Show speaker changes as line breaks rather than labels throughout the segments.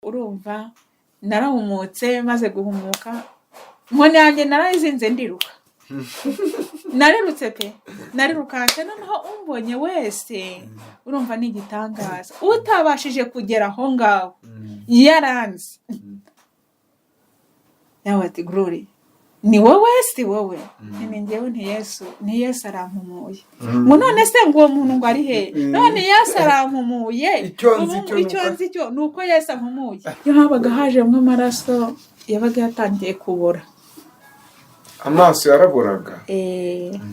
urumva narahumutse maze guhumuka nkone yanjye narayizinze ndiruka narirutse pe narirukanse noneho umbonye wese urumva ni igitangaza utabashije kugera aho ngaho yaranze yawe ati Glory ni wowe si wowe ni njyewe ni Yesu arampumuye ngo none se ngo uwo muntu ngo ari he none Yesu arampumuye icyo nzi cyo nuko Yesu ampumuye iyo habaga hajemwe amaraso yabaga yatangiye kubora
amaso yaraburaga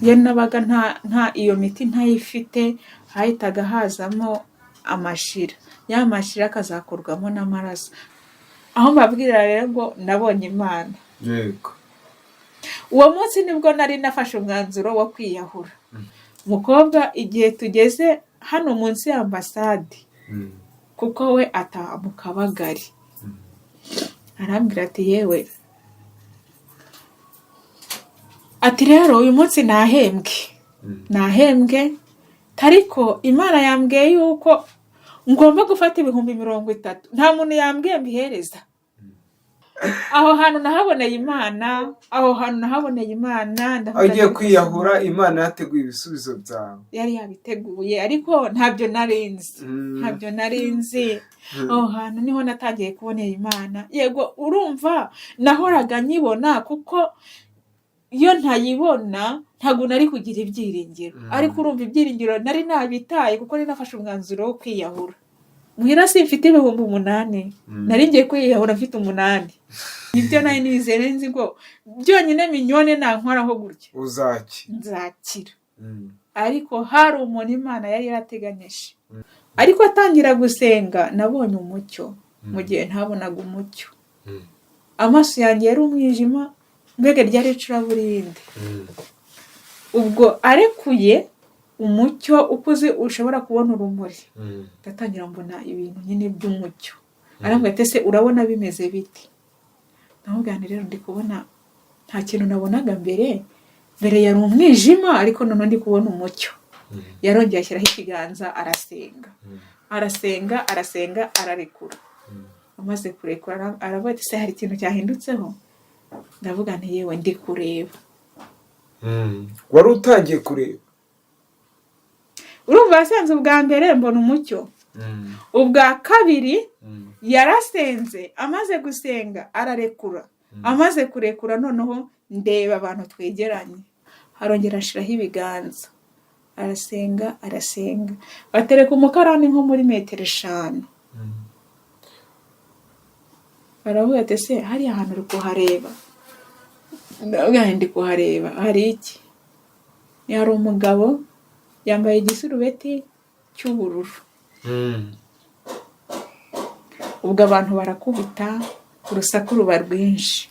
iyo nabaga nta iyo miti ntayifite hahitaga hazamo amashira ya mashira akazakurwamo n'amaraso aho mbabwira rero ngo nabonye Imana
yego
uwo munsi nibwo nari nafashe umwanzuro wo kwiyahura mukobwa igihe tugeze hano munsi ya ambasade kuko we ataha mu Kabagari arambwira ati yewe ati rero uyu munsi nahembwe ariko Imana yambwiye yuko ngomba gufata 30,000 nta muntu yambwiye mbihereza aho hantu nahaboneye Imana
agiye kwiyahura Imana yateguye ibisubizo byawe
yari yabiteguye ariko ntabyo narinzi aho hantu niho natangiye kubonera Imana yego urumva nahoraga nyibona kuko iyo ntayibona ntago nari kugira ibyiringiro ariko urumva ibyiringiro nari nabitaye kuko nari nafashe umwanzuro wo kwiyahura muhira simfite 8,000 nari ngiye kwiyahura mfite 8 ibyo nari nizere nzi ngo byonyine minyone nankoraho gutya nzakira ariko hari umuntu Imana yari yarateganyije ariko atangira gusenga nabonye umucyo mu gihe ntabonaga umucyo amaso yanjye yari umwijima mbega ryari icuraburindi ubwo arekuye umucyo ukuze ushobora kubona urumuri ndatangira mbona ibintu nyine by'umucyo arambwira ati se urabona bimeze biti namubwira rero ndi kubona nta kintu nabonaga mbere yari umwijima ariko none ndi kubona umucyo yarongeye ashyiraho ikiganza arasenga ararekura amaze kurekura aravuga ati se hari ikintu cyahindutseho ndavuga nti yewe ndi kureba
wari utangiye kureba
urumva yasenze ubwa mbere mbona umucyo ubwa kabiri yarasenze amaze gusenga ararekura amaze kurekura noneho ndeba abantu twegeranye harongera ashiraho ibiganza arasenga batereka umukarani nko muri 5 metero baravuga ati se hari ahantu uri kuhareba ndavuga ndi kuhareba hari iki ni hari umugabo yambaye igisurubeti cy'ubururu ubwo abantu barakubita urusaku ruba rwinshi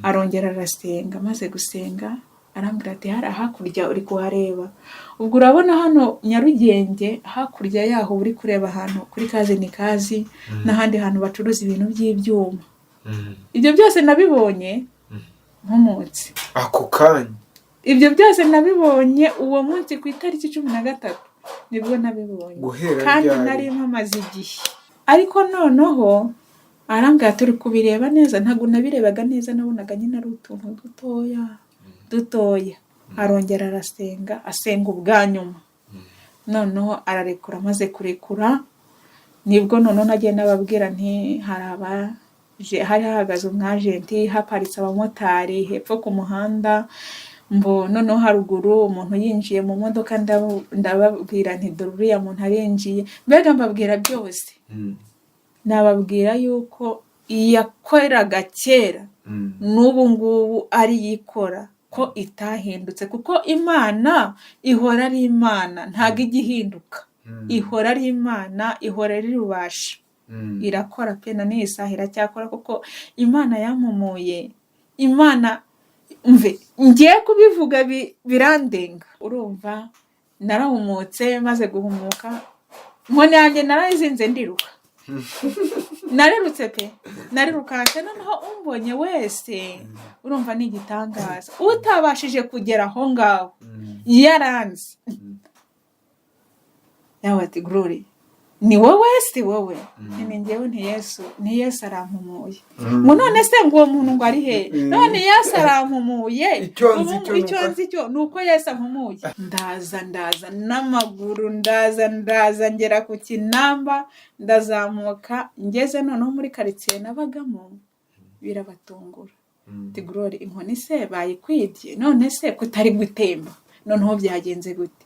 arongera arasenga amaze gusenga arambwira ati hari hakurya uri kuhareba ubwo urabona hano Nyarugenge hakurya yaho uri kureba ahantu kuri kazi ni kazi n'ahandi hantu bacuruza ibintu by'ibyuma ibyo byose nabibonye nkomotse
ako kanya
ibyo byose nabibonye uwo munsi ku itariki 13 nibwo nabibonye kandi nari mpamaze igihe ariko noneho arambwira turi kubireba neza ntago nabirebaga neza nabonaga nyine ari utuntu dutoya arongera asenga ubwa nyuma noneho ararekura amaze kurekura nibwo noneho nagiye nababwira nti hari hahagaze umwajenti haparitse abamotari hepfo ku muhanda noneho haruguru umuntu yinjiye mu modoka ndababwira nti dore uriya muntu arinjiye mbega mbabwira byose nababwira yuko iyakoreraga kera n'ubu ngubu ari yikora ko itahindutse kuko Imana ihora ari Imana ntago igihinduka ihora ari Imana ihora ari rubasha irakora pe na n'isaha iracyakora kuko Imana yampumuye Imana ngiye kubivuga birandenga urumva narahumutse maze guhumuka nkone yanjye narayizinze ndiruka narirutse pe narirukanse noneho umbonye wese urumva ni igitangaza utabashije kugera aho ngaho yaranze yawe ati Glory ni wowe si wowe ni njyewe ni Yesu arampumuye ngo none se ngo uwo muntu ngo ari he none Yesu arampumuye icyo nzi cyo ni uko Yesu ampumuye ndaza n'amaguru ndaza ngera ku Kinamba ndazamuka ngeze noneho muri karitsiye nabagamo birabatungura ati Glory inkoni se bayikwibye none se kutari gutemba noneho byagenze gute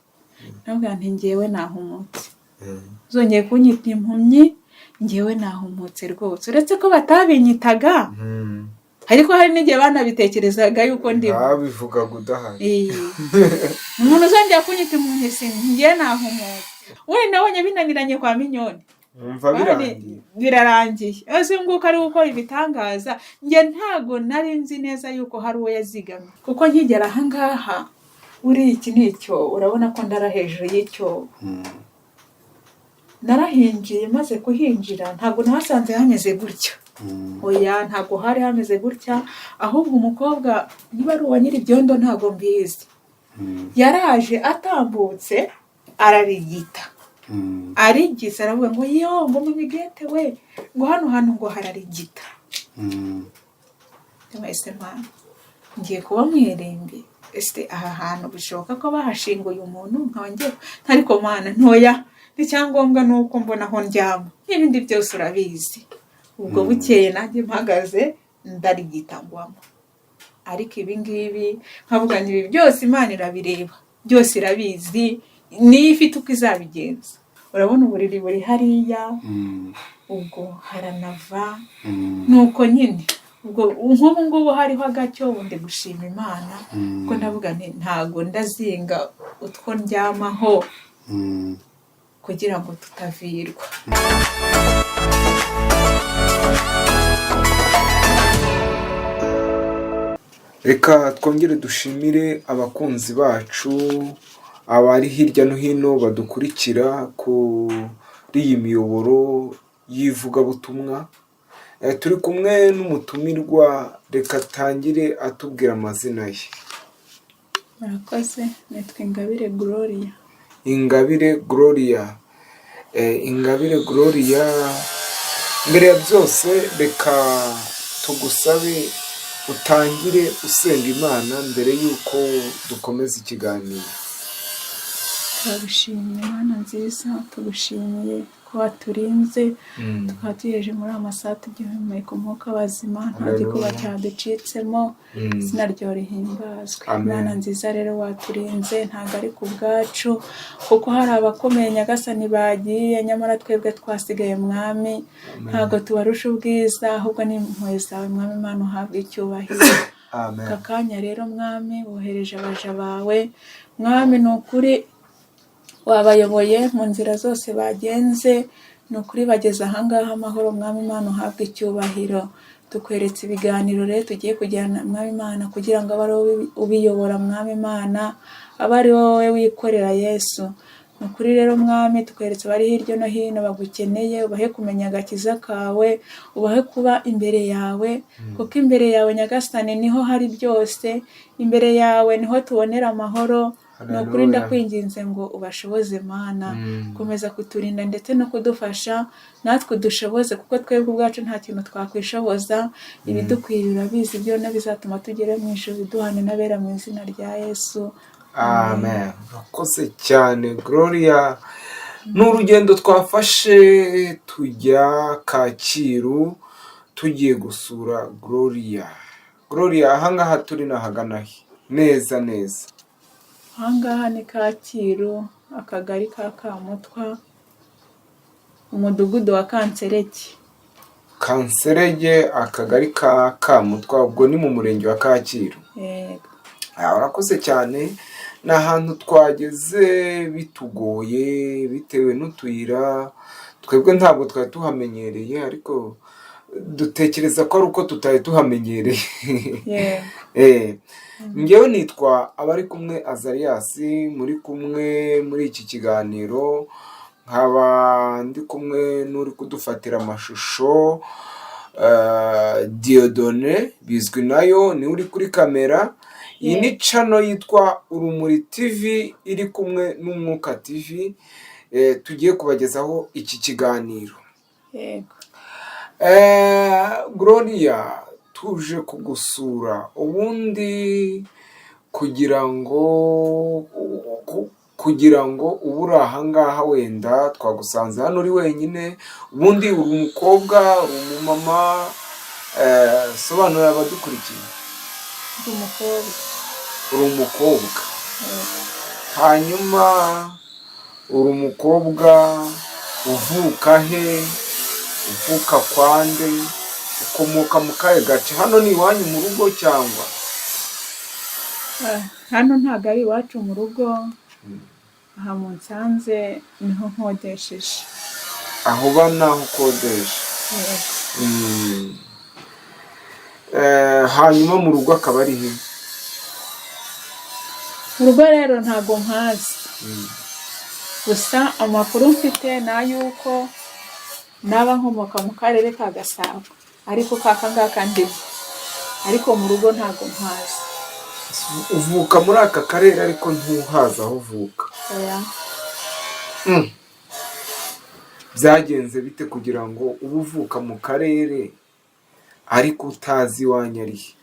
nabwo nti njyewe nahumutse zongeye kunyita impumyi njyewe nahumutse rwose uretse ko batabinyitaga ariko hari n'igihe banabitekerezaga yuko ndi
babivuga gudahari
umuntu uzongera kunyita impumyi se njyewe nahumutse we nabonye binaniranye kwa Minyoni
umva
birarangiye ese nguko ari gukora ibitangaza njye ntago nari nzi neza yuko hari uwo yazigamye kuko nkigera ahangaha uri iki nicyo urabona ko ndara hejuru y'icyo narahinjiye maze kuhinjira ntago nahasanze hameze gutya oya ntago hari hameze gutya ahubwo umukobwa niba ari uwa nyiribyondo ntago mbizi yaraje atambutse ararigita arigisa aravuga ngo yo ngo mubigete we ngo hano hantu ngo hararigita ese mwana ngiye kuba mwirembe ese aha hantu bishoboka ko bahashinguye umuntu nkanjye ariko mana ntoya icyangombwa nuko mbona aho ndyama n'ibindi byose urabizi ubwo bukeye nanjye mpagaze ndarigitangwamo ariko ibi ngibi nkavuga ibi byose Imana irabireba byose irabizi niyo ifite uko izabigenza urabona uburiri buri hariya ubwo haranava nuko nyine ubwo nk'ubu ngubu hariho agacyo ubundi gushima Imana kuko ndavuga nti ntago ndazinga utwo ndyamaho kugira ngo tutavirwa
reka twongere dushimire abakunzi bacu abari hirya no hino badukurikira kuri iyi miyoboro y'ivugabutumwa turi kumwe n'umutumirwa reka atangire atubwira amazina ye.
murakoze nitwa Ingabire Gloria.
Ingabire Gloria mbere ya byose reka tugusabe utangire usenga Imana mbere yuko dukomeza ikiganiro.
Turagushimiye Mana nziza tugushimiye ko waturinze tukaba tugejeje muri amasaha tugihumeka umwuka wazima nta gikuba cyaducitsemo izina ryawe rihimbazwe. Mana nziza rero waturinze ntabwo ari ku bwacu kuko hari abakomeye Nyagasani bagiye nyamara twebwe twasigaye Mwami ntabwo tubarusha ubwiza ahubwo ni impuhwe zawe Mwami Imana uhabwa icyubahiro. Aka kanya rero Mwami wohereje abaja bawe Mwami ni ukuri wabayoboye mu nzira zose bagenze ni ukuri bageze ahangaha amahoro Mwami Imana uhabwe icyubahiro. Tukweretse ibiganiro rero tugiye kujyana Mwami Imana kugira ngo abe ari wowe ubiyobora Mwami Imana abe ari wowe wikorera Yesu. Ni ukuri rero Mwami tukweretse bari hirya no hino bagukeneye ubahe kumenya agakiza kawe ubahe kuba imbere yawe kuko imbere yawe Nyagasani niho hari byose imbere yawe niho tubonera amahoro. Ni ukuri ndakwinginze ngo ubashoboze Mana komeza kuturinda ndetse no kudufasha natwe dushoboze kuko twebwe ubwacu nta kintu twakwishoboza ibidukwiriye urabizi byo bizatuma tugera mu ijuru biduhane n'abera mu izina rya Yesu.
Amen. Urakoze cyane Gloria. N'urugendo twafashe tujya Kacyiru tugiye gusura Gloria ahangaha turi nahagana he neza
ahangaha ni Kacyiru akagari ka Kamutwa umudugudu wa Kanserege akagari ka Kamutwa ubwo ni mu murenge wa Kacyiru. Yego.
Urakoze cyane ni ahantu twageze bitugoye bitewe n'utuyira twebwe ntabwo twari tuhamenyereye ariko dutekereza ko ari uko tutari tuhamenyereye. Ngewe nitwa abari kumwe Azarias muri kumwe muri iki kiganiro nkaba ndi kumwe n'uri kudufatira amashusho Dieudonné bizwi nayo ni uri kuri kamera. Iyi ni channel yitwa Urumuri TV iri kumwe n'Umwuka TV. tugiye kubagezaho iki kiganiro.
yego.
Gloria, tuje kugusura ubundi kugira ngo ube uri ahangaha, wenda twagusanze hano uri wenyine, ubundi uri umukobwa, uri umumama, sobanurira abadukurikiye.
Ndi umukobwa.
Uri umukobwa. Hanyuma uri umukobwa uvuka he? Uvuka kwande? Ukomoka mu kahe gace? Hano ni iwanyu mu rugo cyangwa?
Hano ntabwo ari iwacu mu rugo, aha mu Nsanze niho nkodesheje.
Aho uba naho ukodesha? Hanyuma mu rugo akaba ari he?
Mu rugo rero ntabwo mpazi, gusa amakuru mfite ni ay'uko naba nkomoka mu karere ka Gasabo, ariko kaka ngaka ndimo, ariko mu rugo ntabwo mpazi.
Uvuka muri aka karere ariko ntuhazi aho uvuka?
Oya.
Byagenze bite kugira ngo ube uvuka mu karere ariko utazi iwanyu ari he?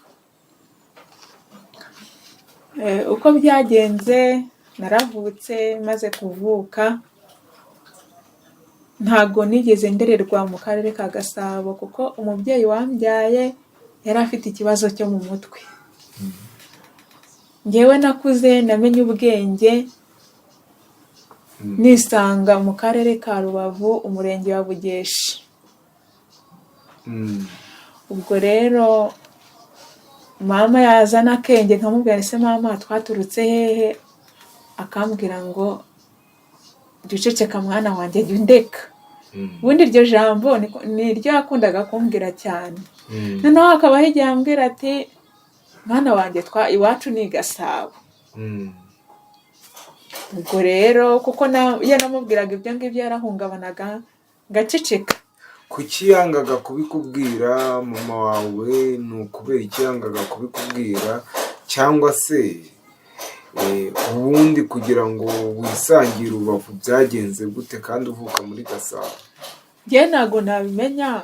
Uko byagenze, naravutse, maze kuvuka ntabwo nigeze ndererwa mu karere ka Gasabo, kuko umubyeyi wambyaye yari afite ikibazo cyo mu mutwe. Njyewe nakuze namenye ubwenge, nisanga mu karere ka Rubavu, umurenge wa Bugeshi. Ubwo rero mama yazana akenge, nkamubwira ese mama twaturutse hehe, akambwira ngo duceceka mwana wanjye, jya undeka. Ubundi iryo jambo ni ryo yakundaga kumbwira cyane. Noneho akabaho igihe ambwira ati mwana wanjye iwacu ni Gasabo. Ubwo rero kuko iyo namubwiraga ibyo ngibyo yarahungabanaga, ngaceceka.
Kuki yangaga kubikubwira mama wawe? Ni ukubera iki yangaga kubikubwira? Cyangwa se ubundi kugira ngo wisangire Rubavu byagenze gute kandi uvuka muri Gasabo?
Njye ntabwo nabimenya,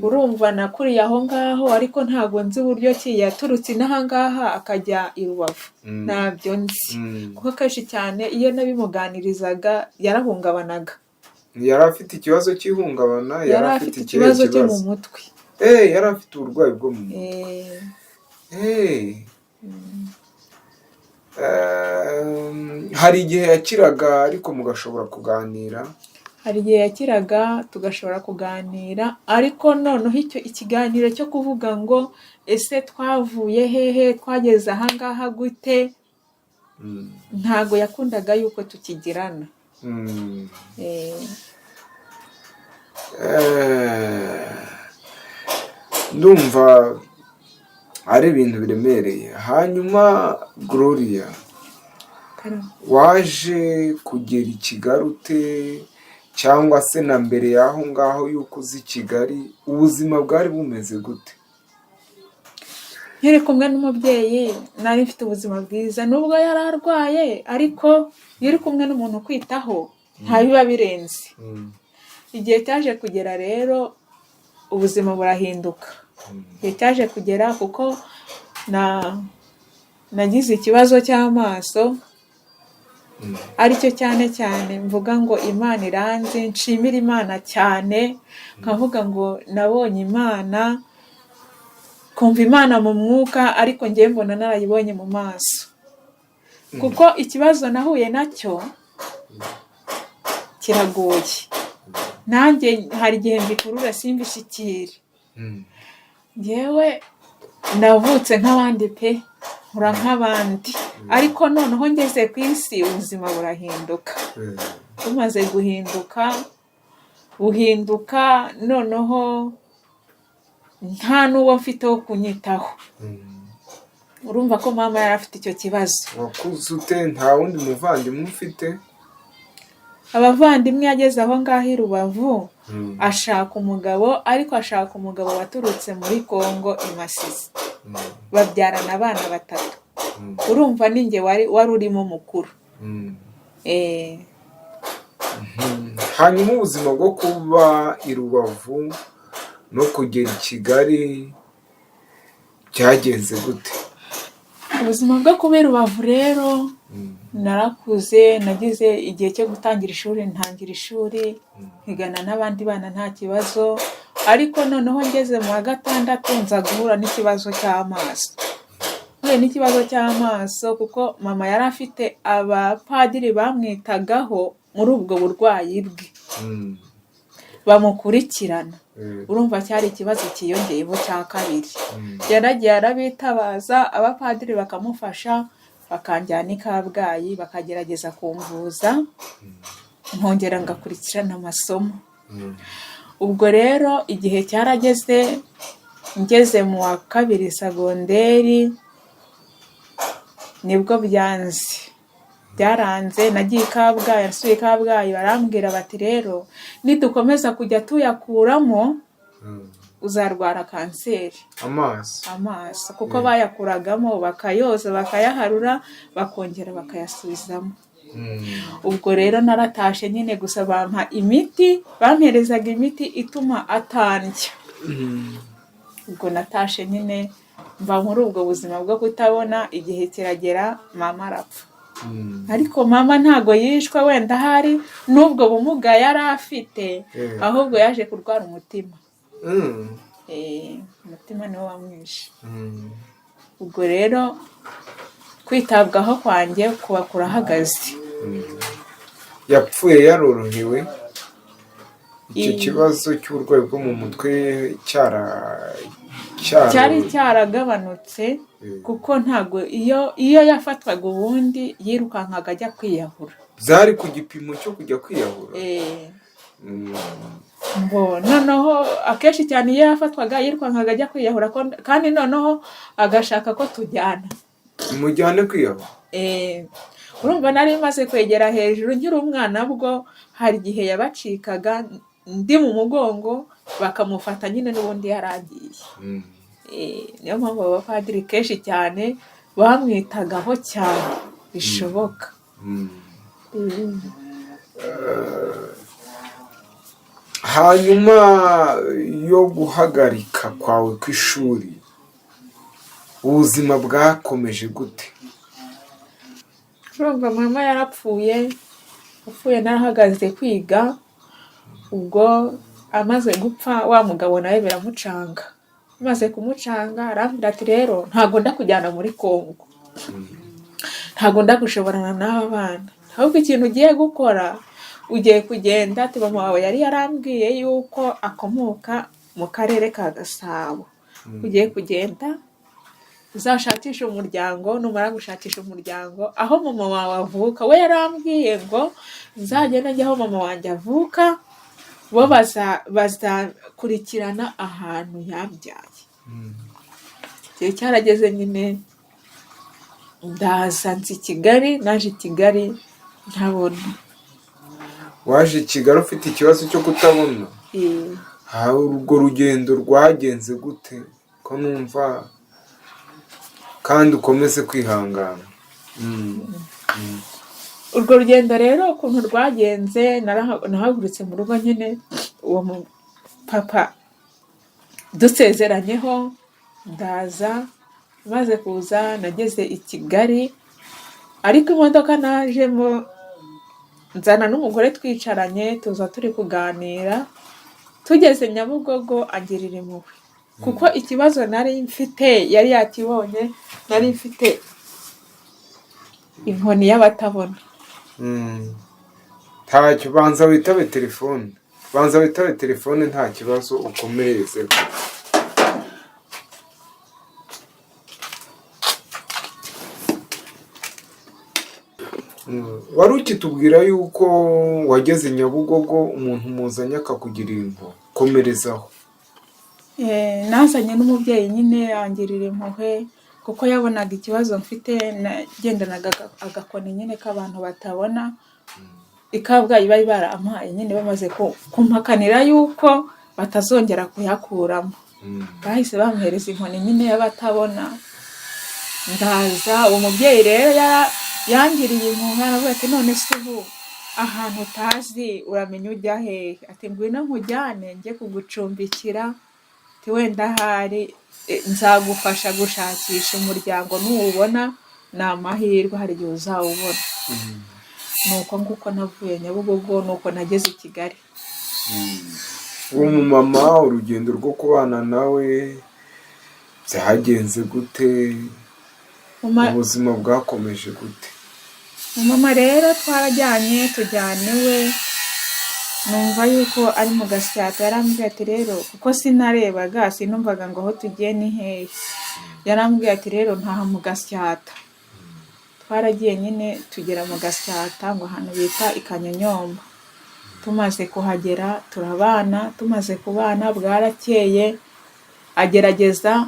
urumva nakuriye aho ngaho, ariko ntabwo nzi uburyo ki yaturutse n'ahangaha akajya i Rubavu. Ntabyo nzi, kuko kenshi cyane iyo nabimuganirizaga yarahungabanaga.
Yari afite ikibazo cy'ihungabana?
Yari afite ikibazo cyo mu mutwe.
Yari afite uburwayi bwo mu mutwe. Hari igihe yakiraga ariko mugashobora kuganira?
Hari igihe yakiraga tugashobora kuganira, ariko noneho icyo ikiganiro cyo kuvuga ngo ese twavuye hehe, twageze ahangaha gute, ntago yakundaga yuko tukigirana.
Ndumva ari ibintu biremereye. Hanyuma Gloria, waje kugera i Kigali ute? Cyangwa se na mbere y'aho ngaho yuko uzi Kigali, ubuzima bwari bumeze gute?
Nkiri kumwe n'umubyeyi nari mfite ubuzima bwiza, nubwo yari arwaye, ariko iyo uri kumwe n'umuntu ukwitaho ntabiba birenze. Igihe cyaje kugera rero ubuzima burahinduka. Igihe cyaje kugera kuko nagize ikibazo cy'amaso, aricyo cyane cyane mvuga ngo Imana iranze, nshimira Imana cyane, nkavuga ngo nabonye Imana, kumva Imana mu mwuka, ariko njye mbona narayibonye mu maso. Kuko ikibazo nahuye nacyo kiragoye, nanjye hari igihe mbikurura simbishikire. Njyewe navutse nk'abandi pe, nkura nk'abandi, ariko noneho ngeze ku isi ubuzima burahinduka. Tumaze buhinduka, noneho nta n'uwo mfite wo kunyitaho. Urumva ko mama yari afite icyo kibazo.
Wakuze ute? Nta wundi muvandimwe ufite?
Abavandimwe yageze aho ngaho i Rubavu, ashaka umugabo, ariko ashaka umugabo waturutse muri Kongo i Masisi. Babyarana abana 3. Urumva ninjye wari urimo mukuru.
hanyuma ubuzima bwo kuba i Rubavu no kugera i Kigali byagenze gute?
Ubuzima bwo kuba i Rubavu rero narakuze, nagize igihe cyo gutangira ishuri, ntangira ishuri nkigana n'abandi bana nta kibazo, ariko noneho ngeze mu wa gatandatu nza guhura n'ikibazo cy'amaso. N'ikibazo cy'amaso kuko mama yari afite abapadiri bamwitagaho muri ubwo burwayi bwe, bamukurikirana. Urumva cyari ikibazo cyiyongeyeho cya kabiri. Yaragiye arabitabaza, abapadiri bakamufasha, bakanjyana i Kabgayi bakagerageza kumvuza, nkongera ngakurikirana amasomo. Ubwo rero igihe cyarageze, ngeze mu wa kabiri segonderi nibwo byaranze. Nagiye i Kabgayi, nasubiye i Kabgayi, barambwira bati rero nidukomeza kujya tuyakuramo uzarwara kanseri. Amaso kuko bayakuragamo bakayoza bakayaharura bakongera bakayasubizamo. Ubwo rero naratashe nyine, gusa bampa imiti, bamperezaga imiti ituma atandya. Ubwo natashe nyine mva muri ubwo buzima bwo kutabona. Igihe kiragera mama arapfa. Ariko mama ntago yishwe, wenda hari n'ubwo bumuga yari afite, ahubwo yaje kurwara umutima. Umutima niwo wamwishe. Ubwo rero kwitabwaho kwanjye kuba kurahagaze.
Yapfuye yarorohewe? Icyo kibazo cy'uburwayi bwo mu mutwe cyari cyaragabanutse, kuko ntago iyo yafatwaga ubundi yirukankaga ajya kwiyahura. Zari ku gipimo cyo kujya kwiyahura?
Noneho akenshi cyane iyo yafatwaga yirukankaga ajya kwiyahura, kandi noneho agashaka ko tujyana.
Mujyane kwiyahura?
Urumva nari maze kwegera hejuru nkiri umwana, bwo hari igihe yabacikaga ndi mu mugongo bakamufata nyine n'ubundi yaragiye. Niyo mpamvu abapadiri kenshi cyane bamwitagaho cyane bishoboka.
Hanyuma yo guhagarika kwawe kw'ishuri, ubuzima bwakomeje gute?
Urumva mama yarapfuye, narahagaze kwiga. Ubwo amaze gupfa, wa mugabo nawe biramucanga. Amaze kumucanga arambwira ati rero ntago ndakujyana muri Kongo, ntago ndagushoborana n'aba bana, ahubwo ikintu ugiye gukora ugiye kugenda. Ati mama wawe yari yarambwiye yuko akomoka mu karere ka Gasabo. Ugiye kugenda uzashakisha umuryango, numara gushakisha umuryango aho mama wawe avuka. We yarambwiye ngo nzagenda njya aho mama wanjye avuka, bo bazakurikirana ahantu yabyaye. Igihe cyarageze nyine ndaza nzi Kigali. Naje i Kigali ntabona.
Waje i Kigali ufite ikibazo cyo kutabona? Urwo rugendo rwagenze gute ko numva, kandi ukomeze kwihangana? Urwo
rugendo rero ukuntu rwagenze, nahagurutse mu rugo nyine, uwo papa dusezeranyeho, ndaza. Maze kuza nageze i Kigali, ariko imodoka najemo nzana n'umugore twicaranye, tuza turi kuganira. Tugeze Nyabugogo agirira impuhwe, kuko ikibazo nari mfite yari yakibonye. Nari mfite inkoni y'abatabona.
Ntacyo, banza witabe telefone, nta kibazo, ukomereze. Wari ukitubwira yuko wageze Nyabugogo umuntu muzanye akakugirira impuhwe, komerezaho.
Nazanye n'umubyeyi nyine angirira impuhwe, kuko yabonaga ikibazo mfite. Nagendanaga agakoni nyine k'abantu batabona. I Kabgayi bari barampaye nyine, bamaze kumpakanira yuko batazongera kuyakuramo, bahise bamhereza inkoni nyine y'abatabona. Ndaza, uwo mubyeyi rero yangiriye impuhwe, aravuga ati none se ubu ahantu utazi uramenya ujya hehe, ati ngwino nkujyane njye kugucumbikira, ati wenda ahari nzagufasha gushakisha umuryango, nuwubona ni amahirwe hari igihe uzawubona. Nuko nguko navuye Nyabugogo, nuko nageze i Kigali.
uwo mumama urugendo rwo kubana nawe byagenze gute? ubuzima bwakomeje gute?
Umumama rero twarajyanye, tujyana iwe, numva yuko ari mu Gasyata. Yarambwiye ati rero, kuko sinarebaga sinumvaga ngo aho tugiye ni hehe, yarambwiye ati rero ntaha mu Gasyata. Twaragiye nyine tugera mu Gasyata ngo ahantu bita i Kanyonyomba. Tumaze kuhagera turabana, tumaze kubana bwarakeye agerageza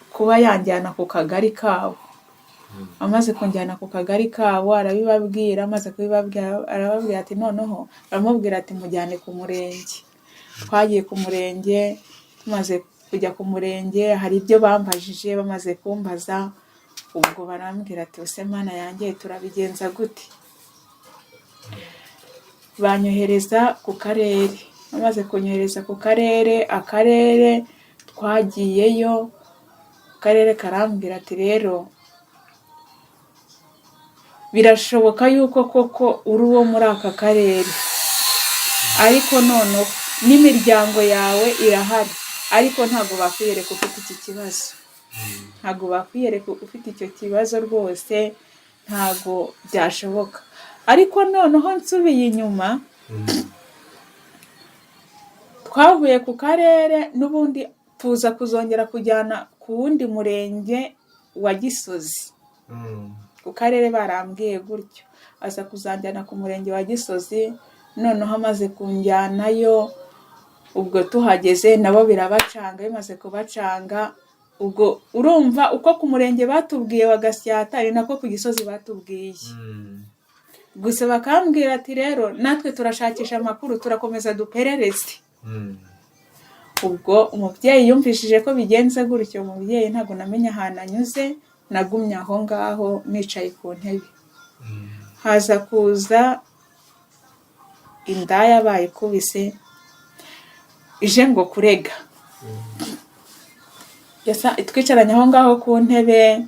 kuba yanjyana ku kagari kabo. Amaze kunjyana ku kagari kabo arabibabwira, amaze kubibabwira arababwira ati noneho, aramubwira ati mujyane ku murenge. Twagiye ku murenge, tumaze kujya ku murenge hari ibyo bambajije, bamaze kumbaza ubwo barambwira ati use mana yanjye turabigenza gute? Banyohereza ku karere. Bamaze kunyohereza ku karere, akarere twagiyeyo, akarere karambwira ati rero birashoboka yuko koko uri uwo muri aka karere, ariko noneho n'imiryango yawe irahari, ariko ntabwo bakwiyereka ufite iki kibazo, ntabwo bakwiyereka ufite icyo kibazo rwose, ntabwo byashoboka. Ariko noneho nsubiye inyuma, twavuye ku karere n'ubundi tuza kuzongera kujyana ku wundi murenge wa Gisozi. Ku karere barambwiye gutyo, aza kuzanjyana ku murenge wa Gisozi. Noneho amaze kunjyanayo, ubwo tuhageze nabo birabacanga. Bimaze kubacanga, ubwo urumva uko ku murenge batubwiye wa Gasyata ari nako ku Gisozi batubwiye. Gusa bakambwira ati rero natwe turashakisha amakuru, turakomeza duperereze. Ubwo umubyeyi yumvishije ko bigenze gutyo, umubyeyi ntabwo namenye ahantu anyuze, nagumye aho ngaho nicaye ku ntebe. Haza kuza indaya bayikubise, ije ngo kurega. Twicaranye aho ngaho ku ntebe,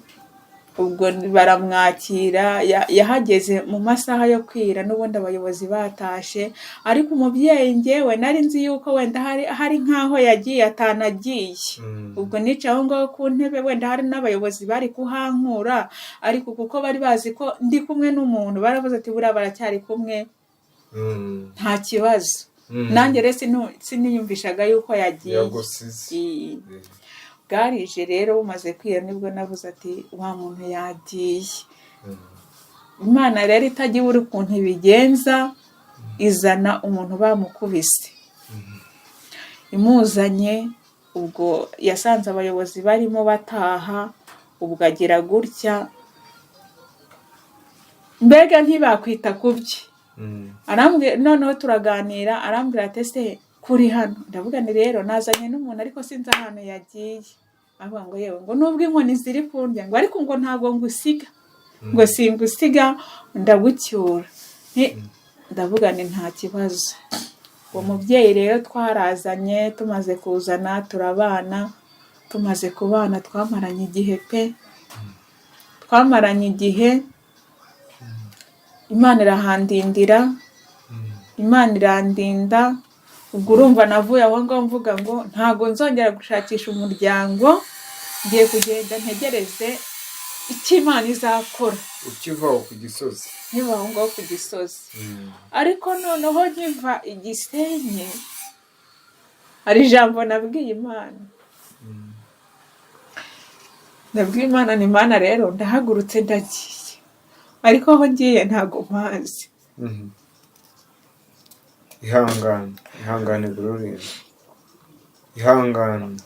ubwo baramwakira. Yahageze mu masaha yo kwira, n'ubundi abayobozi batashe, ariko umubyeyi njyewe nari nzi yuko wenda hari nk'aho yagiye atanagiye. Ubwo nicaye aho ngaho ku ntebe, wenda hari n'abayobozi bari kuhankura, ariko kuko bari bazi ko ndi kumwe n'umuntu, baravuze ati buriya baracyari kumwe nta kibazo. Nanjye rero siniyumvishaga yuko yagiye. Bwarije rero bumaze kwira, nibwo navuze ati wa muntu yagiye. Imana rero itagiye uri ukuntu ibigenza, izana umuntu bamukubise. Imuzanye, ubwo yasanze abayobozi barimo bataha, ubwo agira gutya, mbega ntibakwita ku bye. Noneho turaganira, arambwira ati ese kuri hano? Ndavuga ni rero nazanye n'umuntu ariko sinzi ahantu yagiye. Avuga ngo yewe, ngo nubwo inkoni ziri kundya, ngo ariko ngo ntabwo ngusiga, ngo singusiga ndagucyura. Ndavuga ni nta kibazo. Uwo mubyeyi rero twarazanye, tumaze kuzana turabana, tumaze kubana twamaranye igihe pe, twamaranye igihe. Imana irahandindira, Imana irandinda. Ubwo urumva navuye aho ngaho mvuga ngo ntabwo nzongera gushakisha umuryango, ngiye kugenda ntegereze icyo Imana izakora.
Ukivaho ku Gisozi?
Nkiva aho ngaho ku Gisozi. Ariko noneho nkiva i Gisenyi, hari ijambo nabwiye Imana. Nabwiye Imana ni Imana rero ndahagurutse ndagiye, ariko aho ngiye ntabwo mpazi.
Ihangane Gloria, ihangane.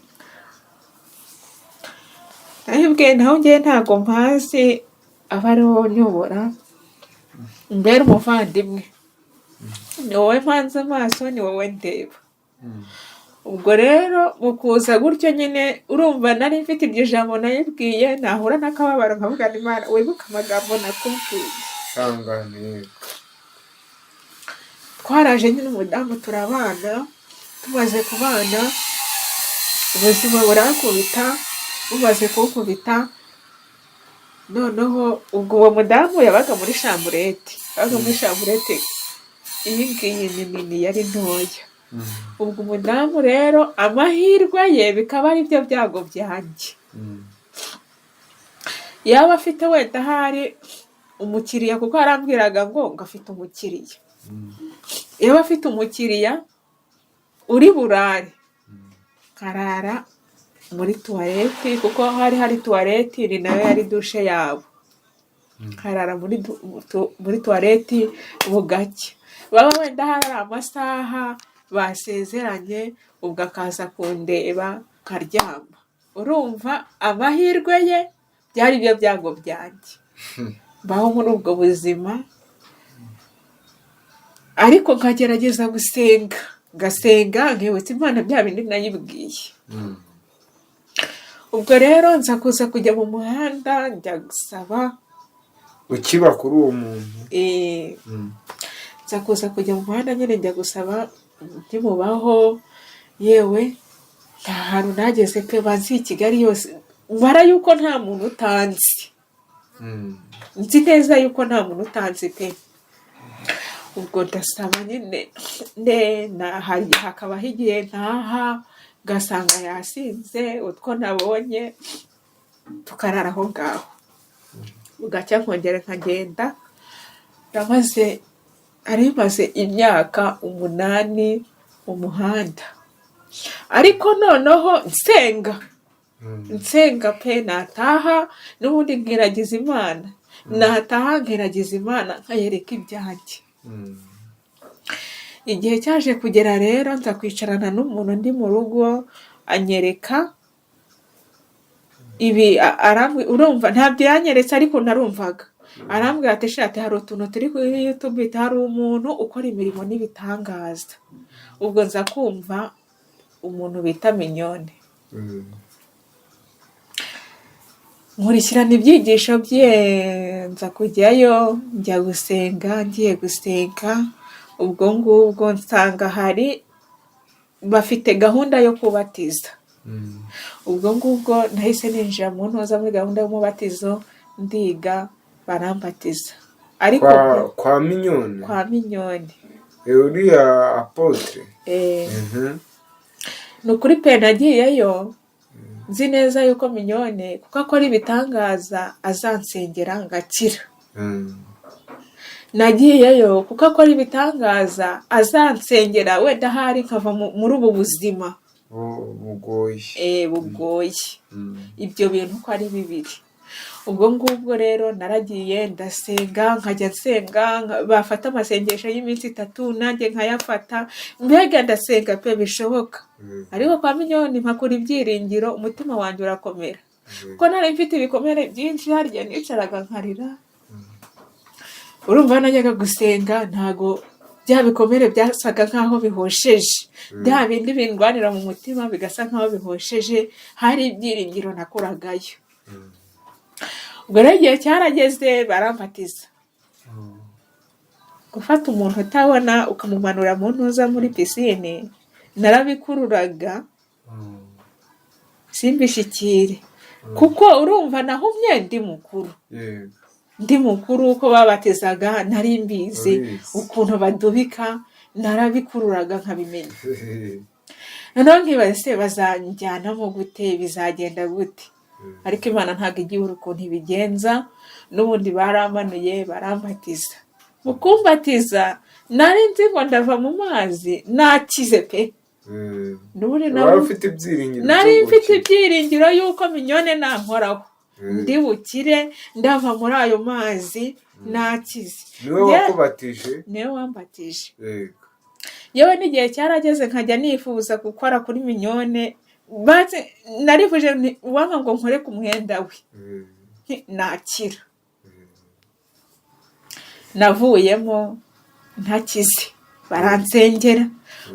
Ndahibwiye naho ngiye ntabwo mpazi, aba ariho nyobora, mbere umuvandimwe. Ni wowe mpanze amaso, ni wowe ndeba. Ubwo rero mukuza gutyo nyine, urumva nari mfite iryo jambo nayibwiye, nahura n'akababaro nkavuga ni Imana wibuka amagambo nakubwiye.
Ihangane.
twaraje nyine umudamu turabana, tumaze kubana ubuzima burankubita, bumaze kunkubita noneho ubwo uwo mudamu yabaga muri shamburete, iyi ngiyi ni nini yari ntoya. ubwo umudamu rero amahirwe ye bikaba ari byo byago byanjye. yaba afite wenda hari umukiriya, kuko arambwiraga ngo afite umukiriya, yaba afite umukiriya uri burare, karara muri tuwareti, kuko hari tuwareti, ni nayo yari dushe yabo, karara muri tuwareti bugacya. baba wenda hari amasaha basezeranye, ubwo akaza kundeba karyama. urumva amahirwe ye byari byo byago byanjye. baho muri ubwo buzima, ariko nkagerageza ngasenga nkibutsa Imana bya bindi nayibwiye. ubwo rero nza kuza kujya mu muhanda njya gusaba,
ukiba kuri uwo muntu.
nza kuza kujya mu muhanda nyine njya gusaba, ntimubaho yewe nta hantu nageze pe, banzi i Kigali yose mara yuko nta muntu utanzi, nzi neza yuko nta muntu utanzi pe. ubwo ndasaba nyine hakabaho igihe ntaha ngasanga yasinze, utwo nabonye tukarara aho ngaho, bugacya nkongera nkagenda. maze imyaka 8 mu muhanda, ariko noneho nsenga pe, nataha n'ubundi nkiragiza Imana, nkayereka ibyanjye. igihe cyaje kugera rero nza kwicarana n'umuntu ndi mu rugo, anyereka ibi, urumva ntabyo yanyeretse ariko narumvaga. arambwira ati shati, hari utuntu turi kuri YouTube, hari umuntu ukora imirimo n'ibitangaza. ubwo nza kumva umuntu bita Mignone, nkurikirana ibyigisho bye, nza kujyayo njya gusenga. ngiye gusenga ubwo ngubwo nsanga bafite gahunda yo kubatiza. ubwo ngubwo nahise ninjira mu ntoza muri gahunda y'umubatizo, ndiga, barambatiza. ariko
kwa Mignone uriya apotre.
ni ukuri pe, nagiyeyo nzi neza yuko Mignone kuko akora ibitangaza azansengera ngakira. nagiyeyo kuko akora ibitangaza azansengera wenda hari nkava muri ubu buzima bugoye. ibyo bintu uko ari bibiri. ubwo ngubwo rero naragiye ndasenga, nkajya nsenga, bafata amasengesho y'iminsi 3 nanjye nkayafata, mbega ndasenga pe bishoboka. ariko kwa Mignone mpakura ibyiringiro, umutima wanjye urakomera, kuko nari mfite ibikomere byinshi, harya nicaraga nkarira. urumva najyaga gusenga ntago bya bikomere byasaga nkaho bihosheje, bya bindi bindwanira mu mutima bigasa nkaho bihosheje, hari ibyiringiro nakuragayo. ubwo rero igihe cyarageze barambatiza. gufata umuntu utabona ukamumanura mu ntuza muri pisine, narabikururaga simbishikire, kuko urumva nahumye ndi mukuru uko babatizaga, nari mbizi ukuntu badubika, narabikururaga nkabimenya. noneho nkibaze bazanjyanamo gute, bizagenda gute? ariko Imana ntabwo igiye ukuntu ibigenza. n'ubundi baramanuye barambatiza. mu kumbatiza nari nzi ngo ndava mu mazi nakize pe. nari mfite ibyiringiro yuko Mignone nankoraho ndi bukire, ndava muri ayo mazi nakize. niwe wambatije. yewe n'igihe cyarageze nkajya nifuza gukora kuri Mignone, narivuje wanga ngo nkore ku mwenda we, nakira. navuyemo ntakize, baransengera.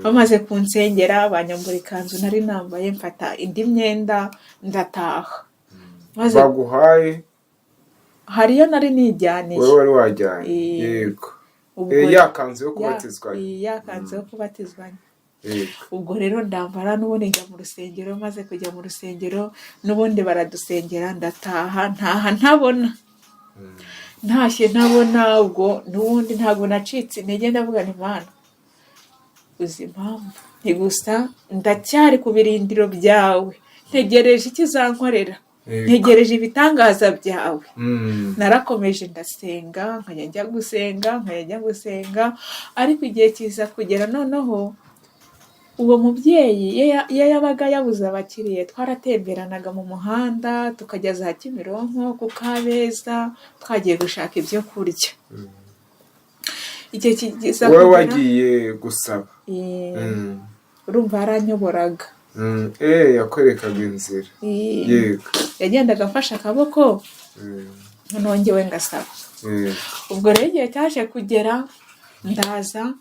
bamaze kunsengera banyambura ikanzu nari nambaye, mfata indi myenda ndataha.
baguhaye?
hariyo nari nijyaniye.
wowe wari wajyanye? yego. yakanze yo kubatizwa
yakanze yo kubatizwa. Ubwo rero ndambara n'ubundi njya mu rusengero, maze kujya mu rusengero n'ubundi baradusengera, ntaha ntabona, ntashye ntabona. Ubwo n'ubundi ntabwo nacitse intege, ndavuga nti Mana uzi impamvu, gusa ndacyari ku birindiro byawe, ntegereje ikizankorera, ntegereje ibitangaza byawe. Narakomeje ndasenga, nkajya gusenga, ariko igihe kiza kugera noneho uwo mubyeyi iyo yabaga yabuze abakiriye, twaratemberanaga mu muhanda tukajya za Kimironko ku Kabeza, twagiye gushaka ibyo kurya. Igihe kiza
kugera wowe wagiye gusaba,
urumva yaranyoboraga,
yakwerekaga inzira. Yego,
yagendaga afashe akaboko, nongewe ngasaba. Ubwo rero igihe cyaje kugera, ndaza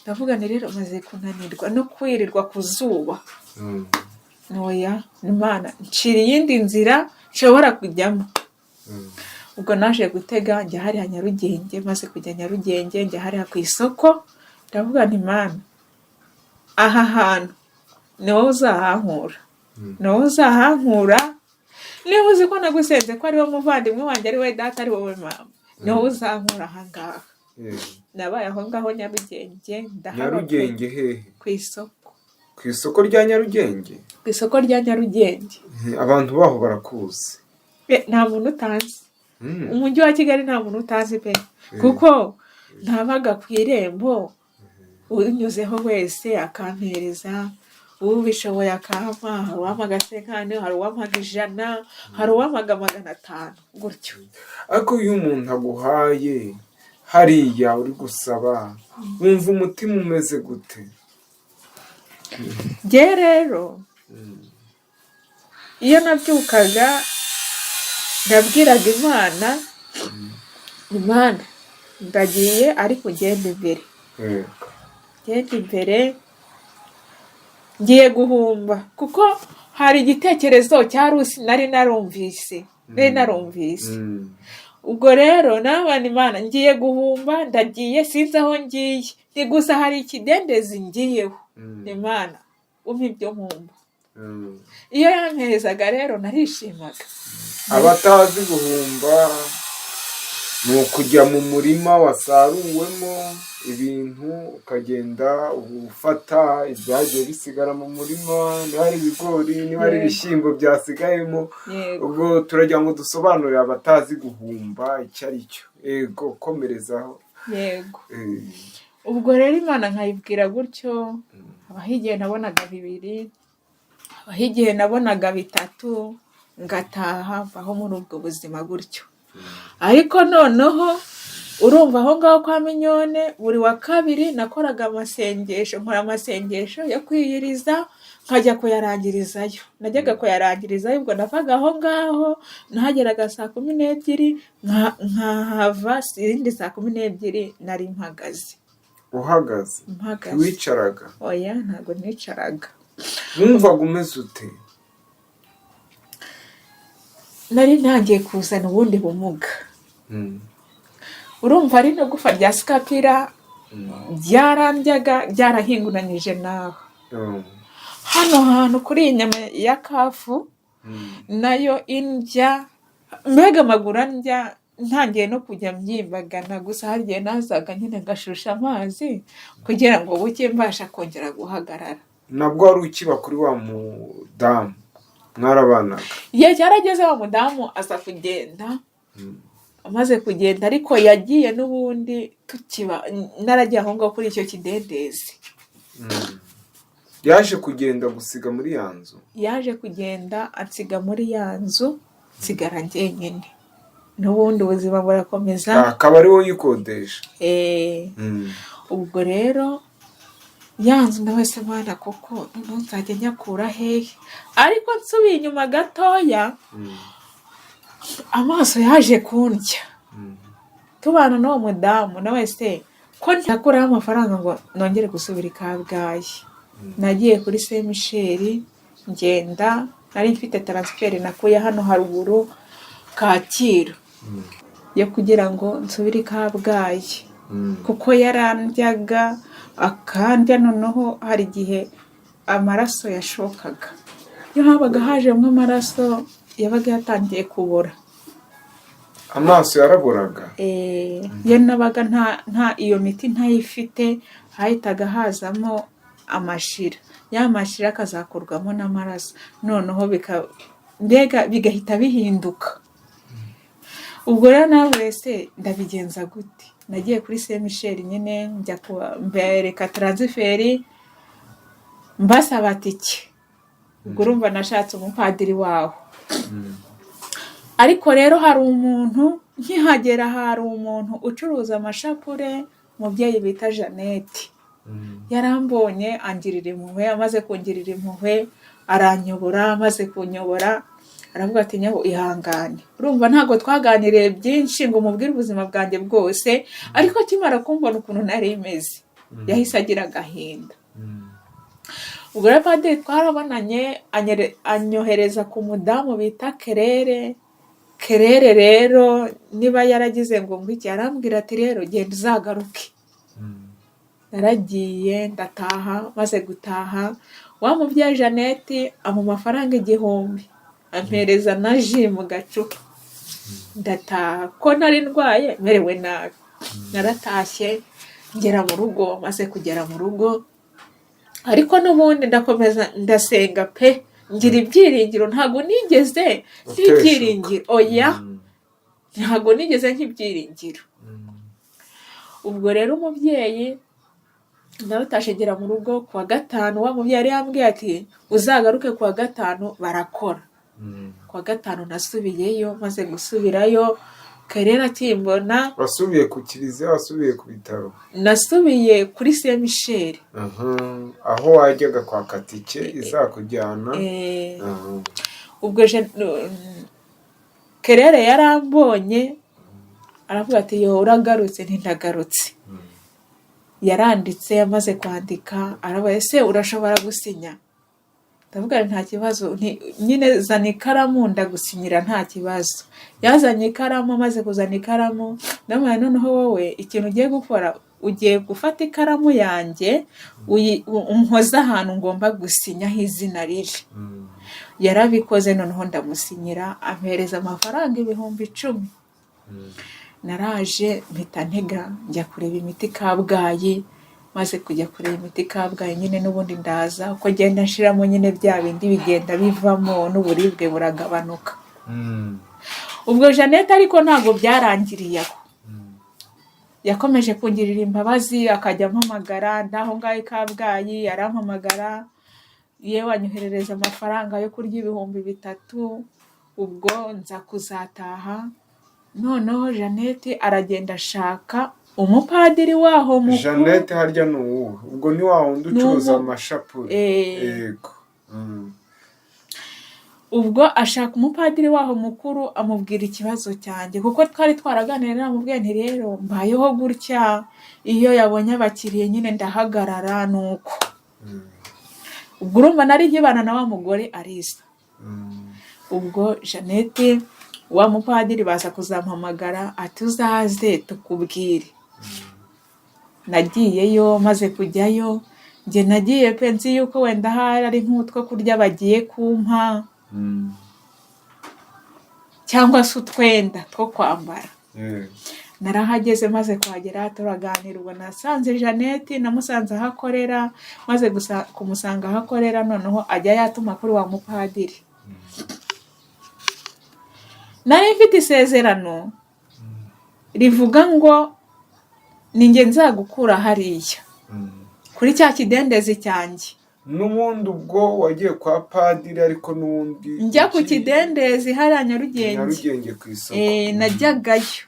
ndavuga nti rero maze kunanirwa no kwirirwa ku zuba, noya Imana ncira iyindi nzira nshobora kujyamo. Ubwo naje gutega njya hariya Nyarugenge, maze kujya Nyarugenge njya hariya ku isoko, ndavuga nti Imana aha hantu ni wowe uzahankura, niba uzi ko nagusenze ko ari wo muvandimwe wanjye, ari we data, ari wowe mama, ni wowe uzankura aha ngaha. Nabaye aho ngaho Nyarugenge.
Nyarugenge hehe?
Ku isoko.
Ku isoko rya Nyarugenge?
Ku isoko rya Nyarugenge.
Abantu baho barakuzi?
Nta muntu utazi. Umujyi wa Kigali nta muntu utazi pe, kuko ntabaga ku irembo, unyuzeho wese akampereza, ubishoboye akampa. Hari uwampaga 50, hari uwampaga 100, hari uwampaga 500, gutyo.
Ariko iyo umuntu aguhaye hariya uri gusaba, wumva umutima umeze gute?
Njye rero iyo nabyukaga ndabwiraga Imana ndagiye, ariko ngenda imbere, ngiye guhumba, kuko hari igitekerezo cya Rusi nari narumvise. Ubwo rero nabana Imana ngiye guhumba, ndagiye sinzi aho ngiye, ni gusa hari ikidendezi ngiyeho. Imana umpa ibyo mpumba. Iyo yamperezaga rero narishimaga.
Abatazi guhumba ni ukujya mu murima wasaruwemo ibintu, ukagenda ufata ibyagiye bisigara mu murima, niba ari ibigori, niba ari ibishyimbo byasigayemo. Ubwo turagira ngo dusobanurire abatazi guhumba icyo ari cyo. Yego, komerezaho.
Yego. Ubwo rero Imana nkayibwira gutyo, habaho igihe nabonaga 2, habaho igihe nabonaga 3, ngataha mvaho muri ubwo buzima gutyo. Ariko noneho urumva aho ngaho kwa Minyone, buri wa kabiri nakoraga amasengesho, nkora amasengesho yo kwiyiriza, nkajya kuyarangirizayo. Najyaga kuyarangirizayo, ubwo navaga aho ngaho, nahageraga saa 12, nkahava izindi saa 12 nari mpagaze.
Uhagaze?
Mpagaze.
Wicaraga?
Oya, ntabwo nicaraga.
Wumvaga umeze ute?
Nari ntangiye kuzana ubundi bumuga. Urumva ari no gufa rya skapira byarandyaga, byarahinguranyije naho. Hano hantu kuri inyama ya kafu nayo indya, mbega amaguru andya, ntangiye no kujya myimbagana. Gusa harigihe nazaga nyine ngashusha amazi kugira ngo buke mbasha kongera guhagarara.
Nabwo wari ukiba kuri wa mudamu mwarabanaga?
Igihe cyarageze wa mudamu aza kugenda, amaze kugenda ariko yagiye n'ubundi tukiba, naragiye aho ngaho kuri icyo kidendezi.
Yaje kugenda gusiga muri ya nzu? Yaje
kugenda ansiga muri ya nzu, nsigara njyenyine. N'ubundi ubuzima burakomeza.
Akaba ari wowe uyikodesha?
Ubwo rero yanzu ndabese Mana koko nzajya nyakura hehe. Ariko nsubiye inyuma gatoya, amaso yaje kundya. Tubana n'uwo mudamu nawe se ko ntakuraho amafaranga ngo nongere gusubira i Kabgayi. Nagiye kuri Saint Michel, ngenda, nari mfite transfert nakuye hano haruguru Kacyiru yo kugira ngo nsubire i Kabgayi. kuko yarandyaga akandya, noneho hari igihe amaraso yashokaga, iyo habaga hajemo amaraso yabaga yatangiye kubora,
amaso yaraburaga.
iyo nabaga nta iyo miti ntayifite hahitaga hazamo amashira, ya mashira akazakurwamo n'amaraso, noneho mbega bigahita bihinduka. Ubwo rero nawe wese ndabigenza gute? Nagiye kuri Saint Michel nyine njya mbereka transferi mbasaba tike. Ubwo urumva nashatse umupadiri waho. Ariko rero hari umuntu nkihagera, hari umuntu ucuruza amashapure, umubyeyi bita Jeannette. Yarambonye angirira impuhwe, amaze kungirira impuhwe aranyobora, amaze kunyobora aravuga ati nyabo ihangane. Urumva ntago twaganiriye byinshi ngo mubwire ubuzima bwanjye bwose, ariko akimara kumbona ukuntu nari imeze yahise agira agahinda. Ubwo rero padiri twarabonanye anyohereza ku mudamu bita Kerere rero niba yaragize ngo ngwiki, arambwira ati rero genda uzagaruke. Naragiye ndataha, maze gutaha wa mubyeyi Jeannette amu mafaranga 1000, ampereza na ji mu gacupa. Ndataha ko nari ndwaye merewe nabi, naratashye ngera mu rugo. Maze kugera mu rugo ariko n'ubundi ndakomeza ndasenga pe, ngira ibyiringiro, ntago nigeze n'ibyiringiro, oya ntago nigeze nk'ibyiringiro. Ubwo rero umubyeyi naratashegera mu rugo kuwa gatanu, wa mubyeyi yari yambwiye ati uzagaruke kuwa gatanu barakora. Kuwa gatanu nasubiyeyo, maze gusubirayo Kerera akimbona.
Wasubiye ku kiliziya, wasubiye ku bitaro?
Nasubiye kuri Saint Michel.
Aho wajyaga kwa katike izakujyana.
Ubwo Kerera yarambonye aravuga ati yo uragarutse? Ntindagarutse. Yaranditse, amaze kwandika arabaye se urashobora gusinya? Ndavuga nta kibazo, nyine zana ikaramu ndagusinyira nta kibazo. Yazanye ikaramu, amaze kuzana ikaramu ndamubwira noneho wowe ikintu ugiye gukora, ugiye gufata ikaramu yanjye umpoza ahantu ngomba gusinyaho izina riri. Yarabikoze, noneho ndamusinyira, ampereza amafaranga 10,000. Naraje mpita ntega njya kureba imiti Kabgayi. Maze kujya kureba imiti Kabgayi nyine n'ubundi ndaza uko genda nshiramo nyine bya bindi bigenda bivamo n'uburibwe buragabanuka. Ubwo Jeannette ariko ntago byarangiriye aho. Yakomeje kungirira imbabazi, akajya mpamagara ndaho ngaho Kabgayi, yarampamagara yewe anyoherereza amafaranga yo kurya 3,000. Ubwo nza kuzataha, noneho Jeannette aragenda ashaka umupadiri waho mukuru.
Jeannette harya n'uwo ubwo ni wa wundi ucuruza amashapure? Yego. Ubwo ashaka umupadiri waho mukuru amubwira ikibazo cyanjye, kuko twari twaraganira, namubwiye nti rero mbayeho gutya, iyo yabonye abakiriye nyine ndahagarara nuko. Ubwo urumva nari nkibana na wa mugore Arisa. Ubwo Jeannette wa mupadiri baza kuzampamagara ati uzaze tukubwire. Nagiyeyo, maze kujyayo nge nagiye pensi yuko wenda hari ari nk'utwo kurya bagiye kumpa cyangwa se utwenda two kwambara. Narahageze, maze kuhagera turaganira, ubwo nasanze Jeannette, namusanze aho akorera, maze kumusanga aho akorera noneho ajya yatuma kuri wa mupadiri. Nari mfite isezerano rivuga ngo ninjye nzagukura hariya kuri cya kidendezi cyanjye. N'ubundi ubwo wagiye kwa padiri, ariko n'ubundi
njya ku kidendezi hariya
Nyarugenge ku isoko.
Najyagayo.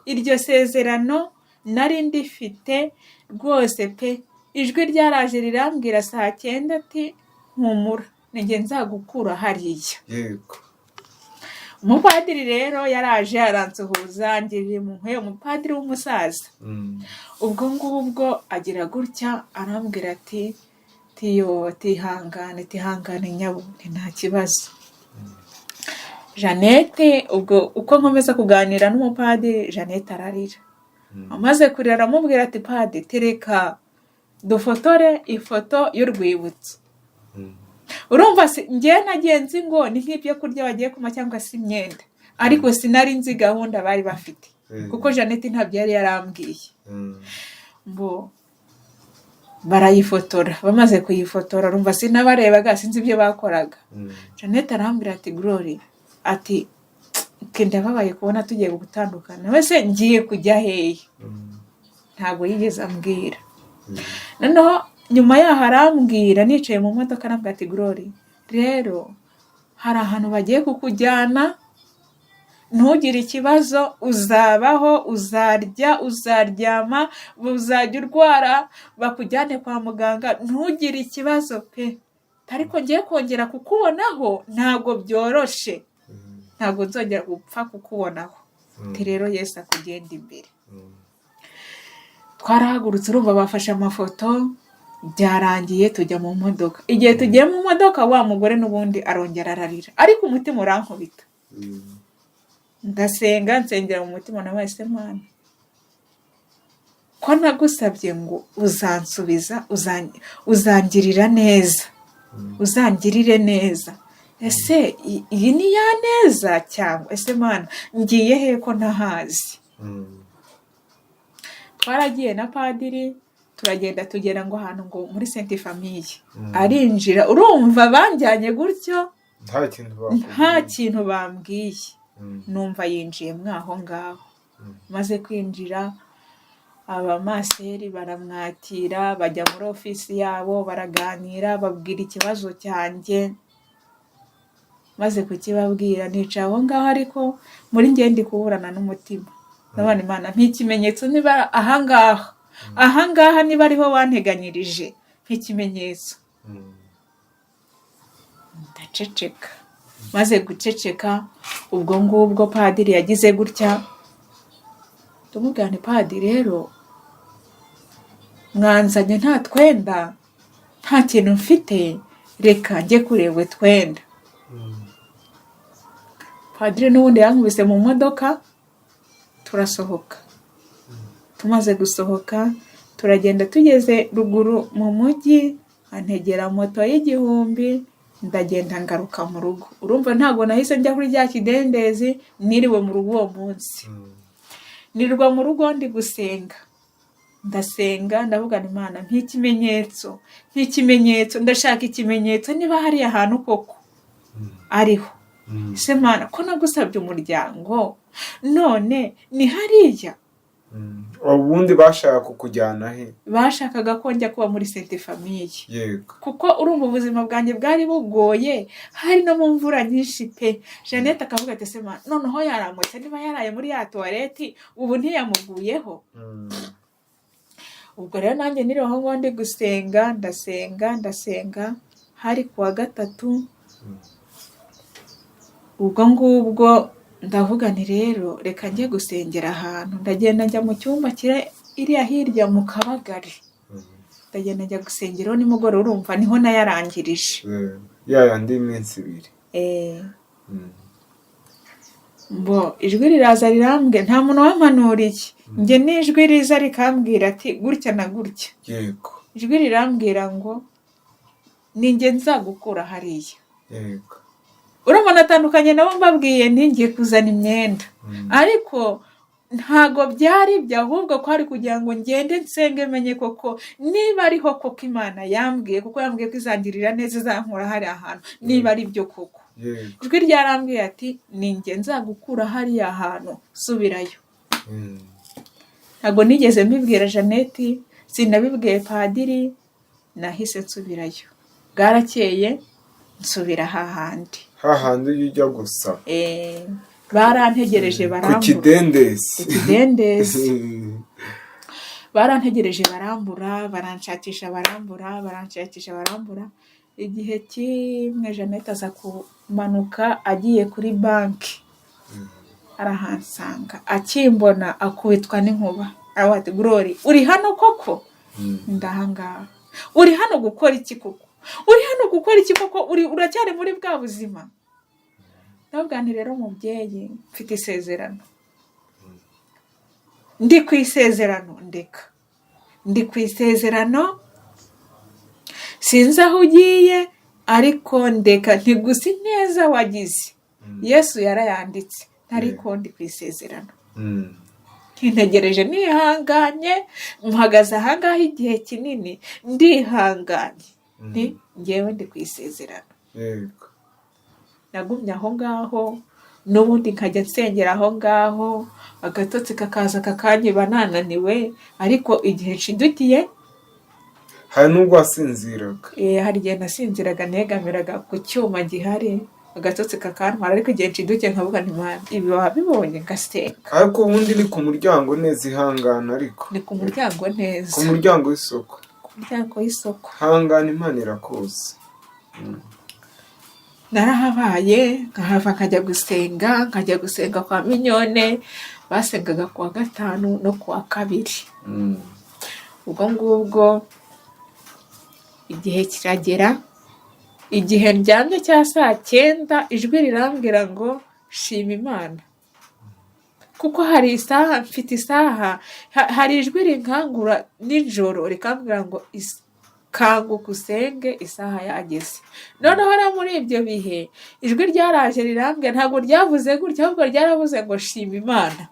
Iryo sezerano nari ndifite rwose pe. Ijwi ryaraje rirambwira saa 9 ati humura ninjye nzagukura hariya.
Yego.
Umupadiri rero yaraje aransuhuza, ngirira impuhwe, umupadiri w'umusaza. Ubwo ngubwo agira gutya arambwira ati tiyo tihangane nyabo, nta kibazo. Jeannette ubwo uko nkomeza kuganira n'umupadiri, Jeannette ararira. amaze kurira aramubwira ati padi tereka dufotore ifoto y'urwibutso. Urumva njye nagenzi ngo ni nk'ibyo kurya bagiye kuma cyangwa se imyenda, ariko sinari nzi gahunda bari bafite kuko Jeannette ntabyo yari yarambwiye. Mbo barayifotora, bamaze kuyifotora urumva sinabarebaga, sinzi ibyo bakoraga. Jeannette arambwira ati Glory ati kenda babaye kubona tugiye gutandukana, wese ngiye kujya hehe? Ntabwo yigeze ambwira. Noneho nyuma yaho arambwira nicaye mu modoka arambwira ati Glory rero hari ahantu bagiye kukujyana, ntugire ikibazo, uzabaho, uzarya, uzaryama, uzajya urwara, bakujyane kwa muganga, ntugire ikibazo pe. Ariko ngiye kongera kukubonaho ntabwo byoroshe, ntabwo nzongera gupfa kukubonaho. Rero Yesu akugenda imbere. Twarahagurutse urumva bafashe amafoto, byarangiye tujya mu modoka. Igihe tugiye mu modoka wa mugore n'ubundi arongera ararira, ariko umutima urankubita. Ndasenga nsengera mu mutima na wese Mana, ko nagusabye ngo uzansubiza, uzangirira neza, uzangirire neza. Ese iyi ni ya neza cyangwa ese Mana ngiye he ko ntahazi? Twaragiye na padiri turagenda tugera ngo ahantu ngo muri Sainte Famille. Arinjira urumva banjyanye gutyo nta kintu bambwiye. Numva yinjiye mwaho ngaho. Maze kwinjira abamaseri baramwakira, bajya muri ofisi yabo baraganira, babwira ikibazo cyanjye. Maze kukibabwira nica aho ngaho, ariko muri njye ndi kuburana n'umutima. Nabana Imana nk'ikimenyetso niba ahangaha niba ariho wanteganyirije nk'ikimenyetso. Ndaceceka. Maze guceceka ubwo ngubwo padiri yagize gutya, tumugane padi rero mwanzanye nta twenda, nta kintu mfite, reka njye kurewe twenda. Padiri n'ubundi yankubise mu modoka, turasohoka. Tumaze gusohoka turagenda, tugeze ruguru mu mujyi antegera moto y'igihumbi, ndagenda ngaruka mu rugo. Urumva ntago nahise njya kuri rya kidendezi, niriwe mu rugo uwo munsi. Nirwa mu rugo ndi gusenga, ndasenga ndavuga Imana nk'ikimenyetso, ndashaka ikimenyetso niba hari ahantu koko ariho. Se Mana ko nagusabye umuryango none ni hariya.
Ubundi bashaka kukujyana he?
Bashakaga ko njya kuba muri Sainte Famille.
Yego.
Kuko urumva ubuzima bwanjye bwari bugoye, hari no mu mvura nyinshi pe. Jeannette akavuga ati se Mana noneho yaramutse niba yaraye muri ya toilette ubu ntiyamuguyeho. Ubwo rero nanjye niri aho ngo ndi gusenga, ndasenga hari kuwa gatatu. Ubwo ngubwo ndavuga nti rero reka njye gusengera ahantu. Ndagenda njya mu cyumba iriya hirya mu Kabagari. Ndagenda njya gusengera nimugoroba, urumva niho nayarangirije.
Yandi minsi 2.
Mbo ijwi riraza rirambwe, nta muntu wampanuriye. Njye n'ijwi riza rikambwira ati gutya na gutya.
Yego.
Ijwi rirambwira ngo ninjye nzagukura hariya.
Yego.
Urumva natandukanye nabo mbabwiye ntingiye kuzana imyenda. Ariko ntago byari byahubwo ko ari kugira ngo ngende nsenge menye koko niba ariho koko Imana yambwiye, kuko yambwiye ko izangirira neza, izankura hari ahantu niba ari byo koko. Ijwi ryarambwiye ati ninjye nzagukura hari ahantu, subirayo. Ntago nigeze mbibwira Jeannette, sinabibwiye padiri, nahise nsubirayo. Bwarakeye nsubira hahandi
ujya gusa.
Barantegereje barambura.
Ku kidendezi.
Barantegereje barambura, baranshakisha barambura. Igihe kimwe Jeannette aza kumanuka agiye kuri banki. Arahansanga, akimbona akubitwa n'inkuba. Aravuga ati Glory uri hano koko? Ndahangaha. Uri hano gukora iki koko? Uracyari muri bwa buzima? Ndabwira nti rero mubyeyi mfite isezerano. ndi ku isezerano ndeka, ndi ku isezerano sinzi aho ugiye ariko ndeka, ntigusi neza wagize. Yesu yarayanditse ariko ndi ku isezerano. Ntegereje nihanganye, mpagaze ahangaha igihe kinini ndihanganye, ngewe ndi ku isezerano. Nagumye aho ngaho, n'ubundi nkajya nsengera aho ngaho, agatotsi kakaza kakanyiba nananiwe, ariko igihe nshidukiye
hari n'ubwo wasinziraga.
Hari igihe nasinziraga negamiraga ku cyuma gihari, agatotsi kakantwara, ariko igihe nshidukiye nkavuga nti Mana ibi wabibonye, ngasenga.
Ariko ubundi ni ku muryango neza, ihangana. Ariko
ni ku muryango neza,
ku muryango w'isoko,
ku muryango w'isoko.
hangana, Imana irakuzi.
Narahabaye nkahava nkajya gusenga kwa Minyone, basengaga kuwa gatanu no kuwa kabiri. Ubwo ngubwo igihe kiragera, igihe ndyamye cya 9:00 ijwi rirambwira ngo shima Imana, kuko hari isaha, mfite isaha, hari ijwi rinkangura nijoro rikambwira ngo kanguka usenge, isaha yageze. Noneho na muri ibyo bihe ijwi ryaraje rirambwira, ntabwo ryavuze gutya, ahubwo ryaravuze ngo shima Imana.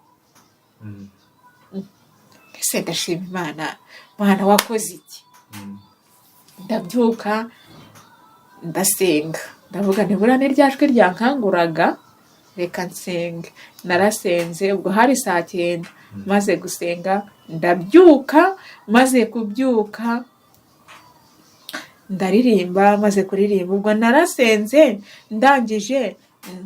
Ese ndashima Imana, Mana wakoze iki? Ndabyuka ndasenga, ndavuga nibura ni rya jwi ryankanguraga, reka nsenge. Narasenze, ubwo hari 9:00, maze gusenga ndabyuka, maze kubyuka ndaririmba, maze kuririmba, ubwo narasenze ndangije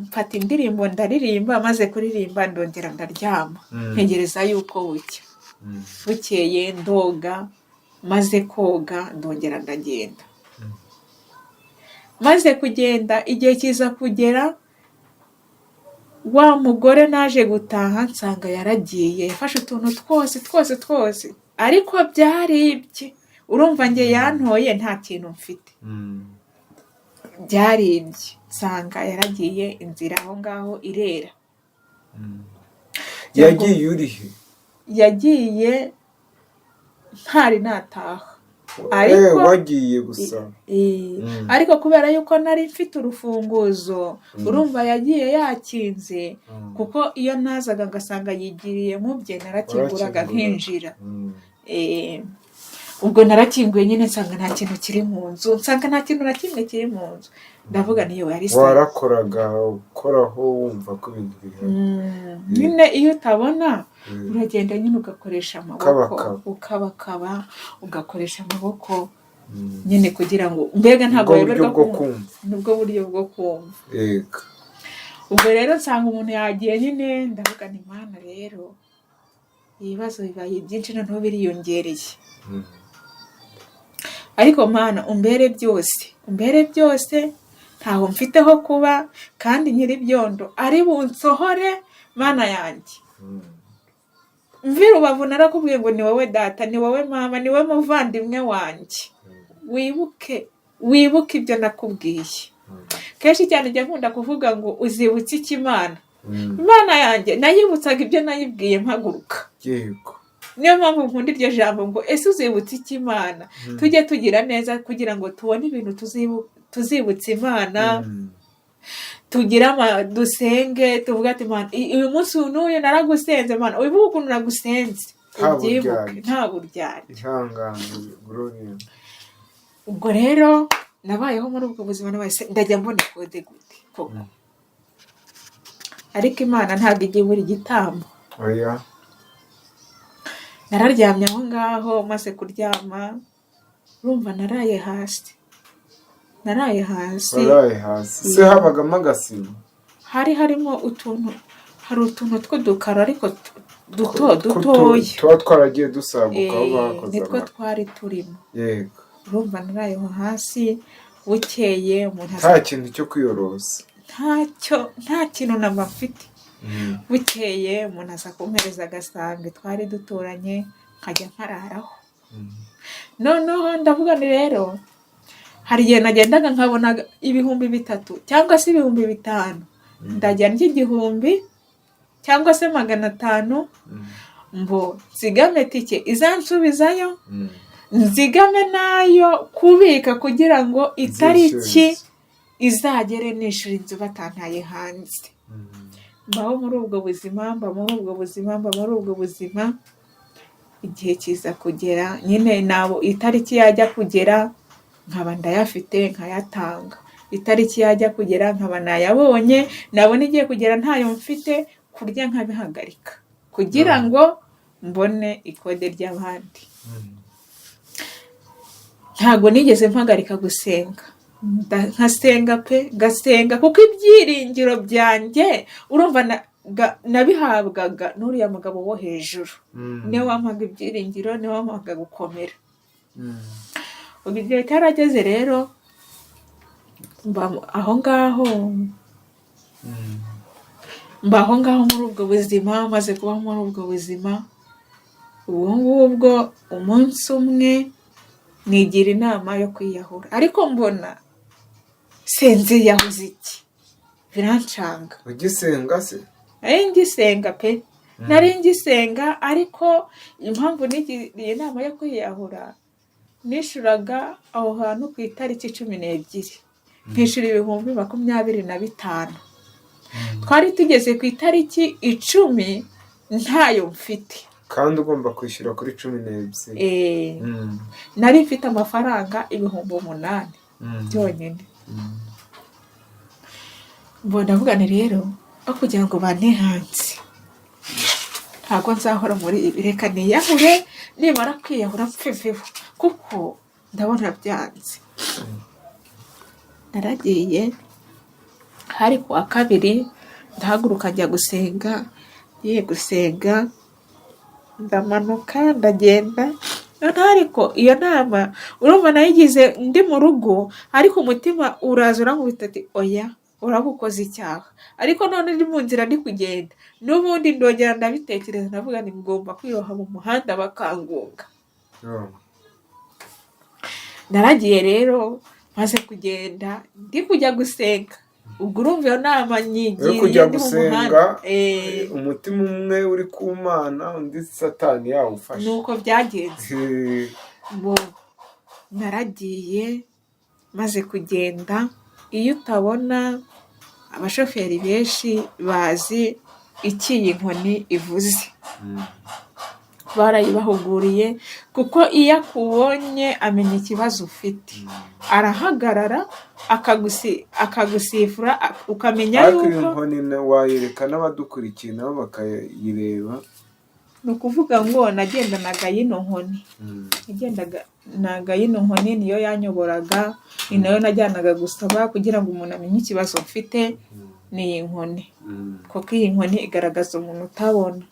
mfata indirimbo ndaririmba, maze kuririmba ndongera ndaryama, ntegereza yuko bucya. Bukeye ndoga, maze koga ndongera ndagenda. Maze kugenda igihe kiza kugera, wa mugore naje gutaha nsanga yaragiye, yafashe utuntu twose, ariko byaribye. Urumva nge yantoye nta kintu mfite, byaribye. Nsanga yaragiye, inzira aho ngaho irera.
Yagiye urihe?
Yagiye ntari nataha, ariko
wagiye gusa.
Ariko kubera yuko nari mfite urufunguzo, urumva yagiye yakinze, kuko iyo nazaga ngasanga yigiriye mu bye, narakinguraga nkinjira. Ubwo narakinguye nyine, nsanga nta kintu kiri mu nzu, nsanga nta kintu na kimwe kiri mu nzu. Ndavuga niyo yari se.
Warakoraga ukoraho wumva ko ibintu bihari.
Nyine iyo utabona uragenda nyine ugakoresha amaboko, ukabakaba, ugakoresha amaboko nyine kugira ngo mbega ntabwo weberwa kumva. Nubwo buryo bwo kumva.
Yego.
Ubwo rero nsanga umuntu yagiye nyine, ndavuga ni Mana rero ibibazo bibaye byinshi, noneho biriyongereye. Ariko Mana umbere byose, ntaho mfiteho kuba, kandi nyiri byondo ari bunsohore, Mana yanjye. Mvira Rubavu narakubwiye ngo ni wowe data, ni wowe mama, ni wowe muvandimwe wanjye. Wibuke ibyo nakubwiye. Kenshi cyane njya nkunda kuvuga ngo uzibutse iki Imana? Imana yanjye nayibutsaga ibyo nayibwiye mpaguruka.
Yego.
Niyo mpamvu nkunda iryo jambo ngo ese uzibutse iki Imana? Tujye tugira neza kugira ngo tubone ibintu tuzibutse Imana. Tugira dusenge, tuvuga ati Mana uyu munsi n'uyu naragusenze, Mana wibuke ukuntu nagusenze. Nta buryarya.
Ihangane Gloria.
Ubwo rero nabayeho muri ubwo buzima, nabaye ndajya mbona kode gute koko. Ariko Imana ntabwo igiye buri gitambo.
Oya.
Nararyamye aho ngaho, maze kuryama urumva naraye hasi.
Se habagamo agasima?
Harimo utuntu, hari utuntu tw'udukaro ariko dutoya.
Tuba twaragiye dusaguka aho bakoze.
Nitwo twari turimo.
Yego.
Urumva naraye hasi, bukeye umuntu
nta kintu cyo kwiyorosa.
Nta kintu namba mfite. Bukeye umuntu aza kumpereza agasambi twari duturanye, nkajya nkararaho. Noneho ndavuga ni rero hari igihe nagendaga nkabona 3,000 cyangwa se 5,000, ndajya ndya 1,000 cyangwa se 500, mbo nzigame tike izansubizayo, nzigame nayo kubika kugira ngo itariki izagere nishyura inzu batantaye hanze. Mbaho muri ubwo buzima, igihe kiza kugera nyine nabo itariki yajya kugera nkaba ndayafite nkayatanga, itariki yajya kugera nkaba nayabonye, nabona igiye kugera ntayo mfite, kurya nkabihagarika kugira ngo mbone ikode ry'abandi. Ntabwo nigeze mpagarika gusenga, ngasenga kuko ibyiringiro byanjye urumva nabihabwaga n'uriya mugabo wo hejuru. Niwe wampaga ibyiringiro, niwe wampaga gukomera. Ubu igihe cyarageze rero mba aho ngaho muri ubwo buzima, maze kuba muri ubwo buzima, ubu ngubwo umunsi umwe nigira inama yo kwiyahura, ariko mbona sinzi yahuze iki, birancanga.
Ugisenga se?
Ngisenga pe, nari ngisenga, ariko impamvu nigiriye inama yo kwiyahura, nishuraga aho hantu ku itariki 12, nkishura 25,000. Twari tugeze ku itariki 10 ntayo mfite,
kandi ugomba kwishyura kuri 12.
Nari mfite amafaranga 8,000 byonyine. Mbona avugane rero aho kugira ngo bantihanze, ntabwo nzahora muri ibi, reka niyahure, nimara kwiyahura mpfeveho kuko ndabona byanze. Naragiye, hari kuwa kabiri ndahaguruka njya gusenga, gusenga ndamanuka ndagenda. Ariko iyo nama urumva nayigize ndi mu rugo, ariko umutima uraza urankubita ati oya urabukoze icyaha. Ariko none ndi mu nzira ndi kugenda, n'ubundi ndongera ndabitekereza, ndavuga ni ngomba kwiroha mu muhanda bakangunga. Naragiye rero, maze kugenda ndi kujya gusenga. Ubwo urumva iyo nama nyigiriye
kujya gusenga, umutima umwe uri ku Mana, undi Satani yawufashe.
Nuko byagenze. Naragiye, maze kugenda. Iyo utabona, abashoferi benshi bazi iki iyi nkoni ivuze, barayibahuguriye, kuko iyo akubonye amenya ikibazo ufite, arahagarara akagusifura, ukamenya yuko.
Ariko iyo nkoni wayereka n'abadukurikiye nabo bakayireba.
Ni ukuvuga ngo nagendanaga y'ino nkoni, nagendanaga y'ino nkoni, niyo yanyoboraga, ni nayo najyanaga gusaba kugira ngo umuntu amenye ikibazo mfite. Ni iyi nkoni, kuko iyi nkoni igaragaza umuntu utabona.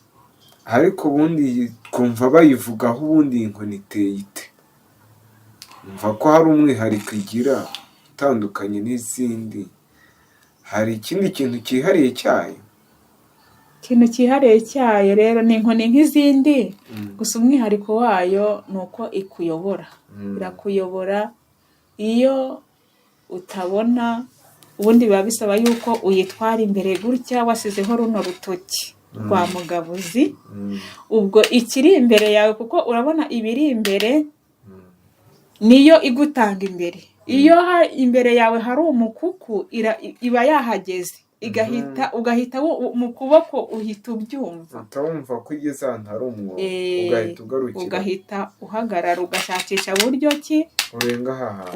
Ariko ubundi twumva bayivugaho, ubundi iyi nkoni iteye ite? Umva ko hari umwihariko igira utandukanye n'izindi. Hari ikindi kintu cyihariye cyayo?
Ikintu cyihariye cyayo rero ni inkoni nk'izindi, gusa umwihariko wayo ni uko ikuyobora. Irakuyobora iyo utabona, ubundi biba bisaba yuko uyitwara imbere gutya wasizeho runo rutoki rwa mugabuzi. Ubwo ikiri imbere yawe, kuko urabona ibiri imbere niyo igutanga imbere. Iyo imbere yawe hari umukuku, iba yahageze, ugahita mu kuboko uhita ubyumva.
Utumva ko igeze ahantu hari umwobo, ugahita ugarukira,
ugahita uhagarara, ugashakisha buryo ki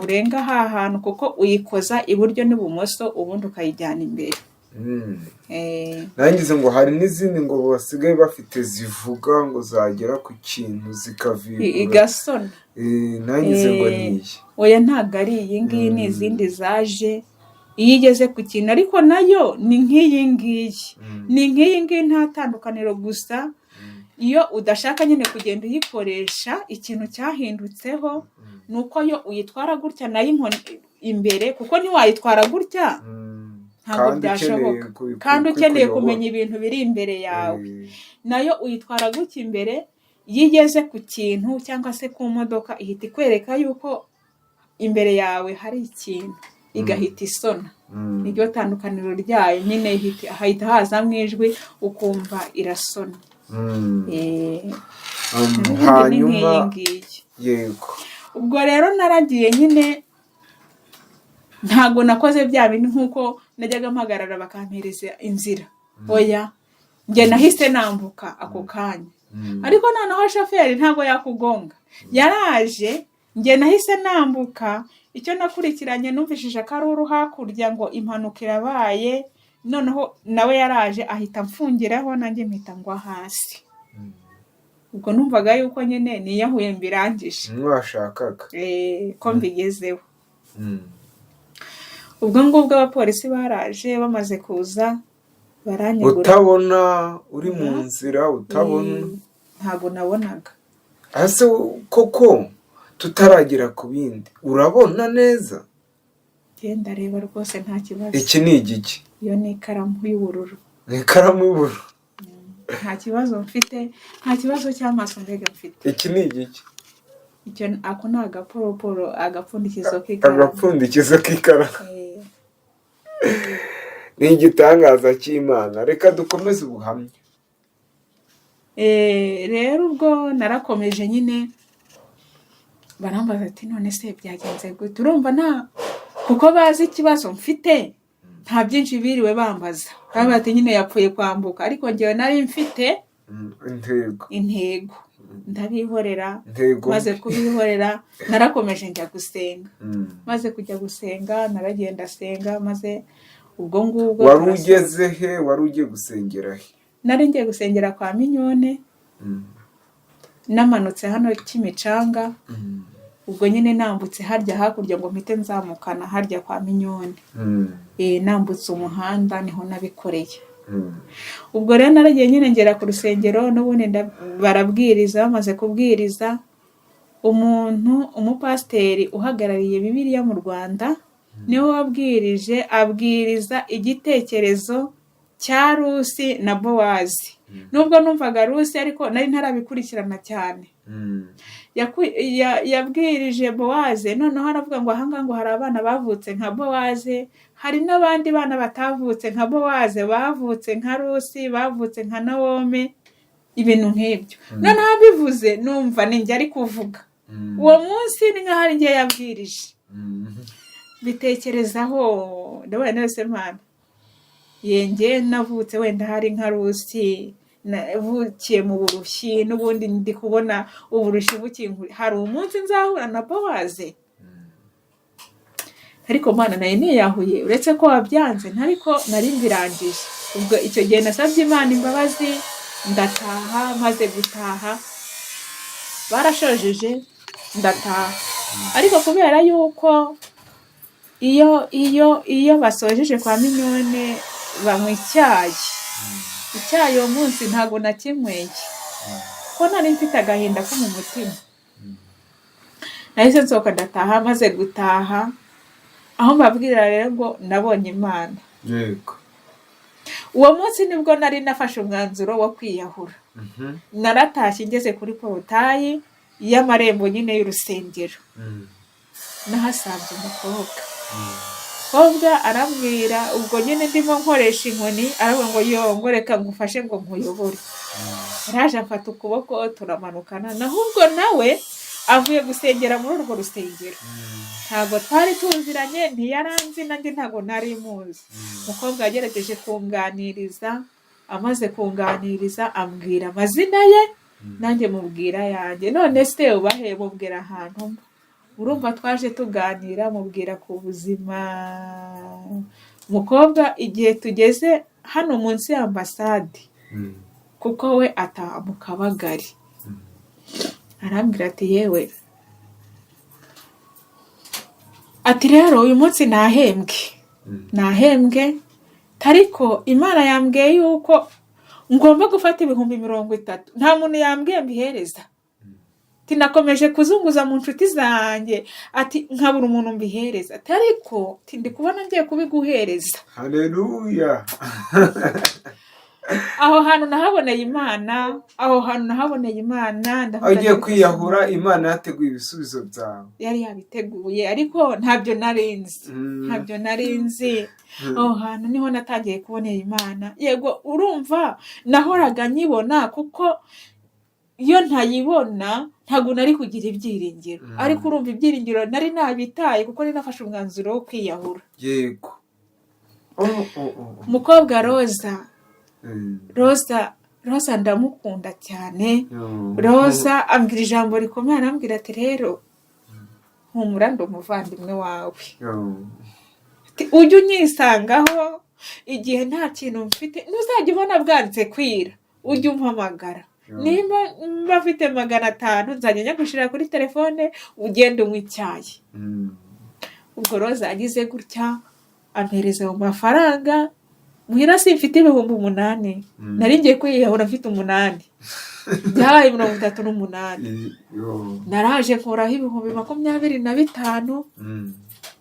urenga
aha hantu, kuko uyikoza iburyo n'ibumoso, ubundi ukayijyana imbere.
Nangize ngo hari n'izindi ngo basigaye bafite zivuga ngo zagera ku kintu zikavibura,
igasona.
Nangize ngo niyi.
Oya, ntabwo ari iyi ngiyi, ni izindi zaje. Iyo igeze ku kintu, ariko nayo ni nk'iyi ngiyi, nta tandukaniro. gusa iyo udashaka nyine kugenda uyikoresha, ikintu cyahindutseho ni uko yo uyitwara gutya nayo inkoni imbere, kuko ntiwayitwara gutya, ntabwo byashoboka. Kandi ukeneye kumenya ibintu biri imbere yawe, nayo uyitwara gutya imbere. Iyo igeze ku kintu cyangwa se ku modoka, ihita ikwereka yuko imbere yawe hari ikintu, igahita isona. Niryo tandukaniro ryayo nyine, hahita hazamo ijwi ukumva irasona.
hanyuma yego.
Ubwo rero naragiye nyine ntago nakoze bya bintu nkuko najyaga mpagarara bakampereza inzira. Oya, njye nahise nambuka ako kanya. Ariko noneho shoferi ntago yakugonga, yaraje, njye nahise nambuka. Icyo nakurikiranye numvishije akaruru hakurya ngo impanuka irabaye, noneho nawe yaraje ahita mfungiraho, nanjye mpita ngwa hasi. Ubwo numvaga yuko nyine niyahuye mbirangije.
Mwashakaga
ko mbigezeho. Ubwo ngubwo abapolisi baraje, bamaze kuza baranyegura.
Utabona uri mu nzira, utabona?
Ntago nabonaga.
Ase koko tutaragera ku bindi, urabona neza?
Genda reba rwose nta kibazo.
Iki ni igiki?
Iyo ni ikaramu y'ubururu.
Ni ikaramu y'ubururu?
Nta kibazo mfite, nta kibazo cy'amaso mbega mfite.
Iki ni igiki?
Icyo ako ni agaporoporo, agapfundikizo k'ikaramu.
Agapfundikizo k'ikaramu. Ni igitangaza cy'Imana. Reka dukomeze ubuhamya.
Rero ubwo narakomeje nyine, barambaza ati none se byagenze gute? Urumva nta, kuko bazi ikibazo mfite, nta byinshi biriwe bambaza. Bati nyine yapfuye kwambuka, ariko njyewe nari mfite intego. Ndabihorera, maze kubihorera narakomeje njya gusenga. Maze kujya gusenga naragenda senga, maze ubwo ngubwo.
Wari ugeze he? Wari ugiye gusengera he?
Nari ngiye gusengera kwa Minyone. Namanutse hano Kimicanga. Ubwo nyine nambutse harya hakurya ngo mpite nzamukana harya kwa Minyone. Nambutse umuhanda niho nabikoreye. Ubwo rero naragiye nyine ngera ku rusengero, n'ubundi barabwiriza. Bamaze kubwiriza, umupasiteri uhagarariye Bibiliya mu Rwanda niwe wabwirije, abwiriza igitekerezo cya Rusi na Bowazi. Nubwo numvaga Rusi ariko nari ntarabikurikirana cyane. Yabwirije Bowazi, noneho aravuga ngo ahanga ngo hari abana bavutse nka Bowazi, hari n'abandi bana batavutse nka Bowazi, bavutse nka Rusi, bavutse nka Nawomi, ibintu nk'ibyo. Noneho abivuze numva ninjye ari kuvuga. Uwo munsi ni nka hari njye yabwirije. Bitekerezaho, ndabona nose Mana, yenge navutse wenda hari nka Rusi, navukiye mu burushyi, n'ubundi ndi kubona uburushyi bukinkuri, hari umunsi nzahura na Bowazi. Ariko Mana nayo niyahuye, uretse ko wabyanze, ariko nari mbirangije. Ubwo icyo gihe nasabye Imana imbabazi, ndataha. Maze gutaha barashojeje, ndataha. Ariko kubera yuko iyo basojeje kwa Minyone banywa icyayi. Icyayi uwo munsi ntago nakinyweye, ko nari mfite agahinda ko mu mutima. Nahise nsohoka ndataha. Maze gutaha, aho mbabwira rero ngo nabonye Imana.
Yego.
Uwo munsi nibwo nari nafashe umwanzuro wo kwiyahura. Naratashye ngeze kuri porutayi y'amarembo nyine y'urusengero. Nahasanze umukobwa. Kobwa arambwira, ubwo nyine ndimo nkoresha inkoni, aravuga ngo yongo reka ngufashe ngo nkuyobore. Araje amfata ukuboko turamanukana. Naho ubwo nawe avuye gusengera muri urwo rusengero. Ntago twari tuziranye, ntiyaranzi, nanjye ntago nari muzi. Umukobwa yagerageje kunganiriza, amaze kunganiriza ambwira amazina ye, nanjye mubwira yanjye. None se ubahe? Mubwira ahantu mba. Urumva twaje tuganira, mubwira ku buzima. Umukobwa igihe tugeze hano munsi y'ambasade, kuko we ataha mu Kabagari, arambwira ati yewe, ati rero uyu munsi nahembwe, ariko Imana yambwiye yuko ngomba gufata 30,000. Nta muntu yambwiye mbihereza. Tinakomeje kuzunguza mu nshuti zanjye, ati nkabura umuntu mbihereza. Ariko ndi kubona ngiye kubiguhereza.
Haleluya.
aho hantu nahaboneye Imana
agiye kwiyahura Imana yateguye ibisubizo byawe,
yari yabiteguye ariko ntabyo narinzi aho hantu niho natangiye kubonera Imana. Yego urumva nahoraga nyibona, kuko iyo ntayibona ntabwo nari kugira ibyiringiro, ariko urumva ibyiringiro nari nabitaye kuko nari nafashe umwanzuro wo kwiyahura.
Yego.
Umukobwa Rosa ndamukunda cyane. Rosa ambwira ijambo rikomeye, arambwira ati rero humura ndi umuvandimwe wawe, ujye unyisangaho igihe nta kintu mfite, ntuzajya ubona bwanze kwira ujye umpamagara, nimba mfite 500 nzajya njya gushira kuri telefone ugende unywa icyayi. Ubwo Rosa agize gutya ampereza mu mafaranga, muhira simfite 8,000, nari ngiye kwiyahura mfite 8, byabaye 38. Naraje nkuraho 25,000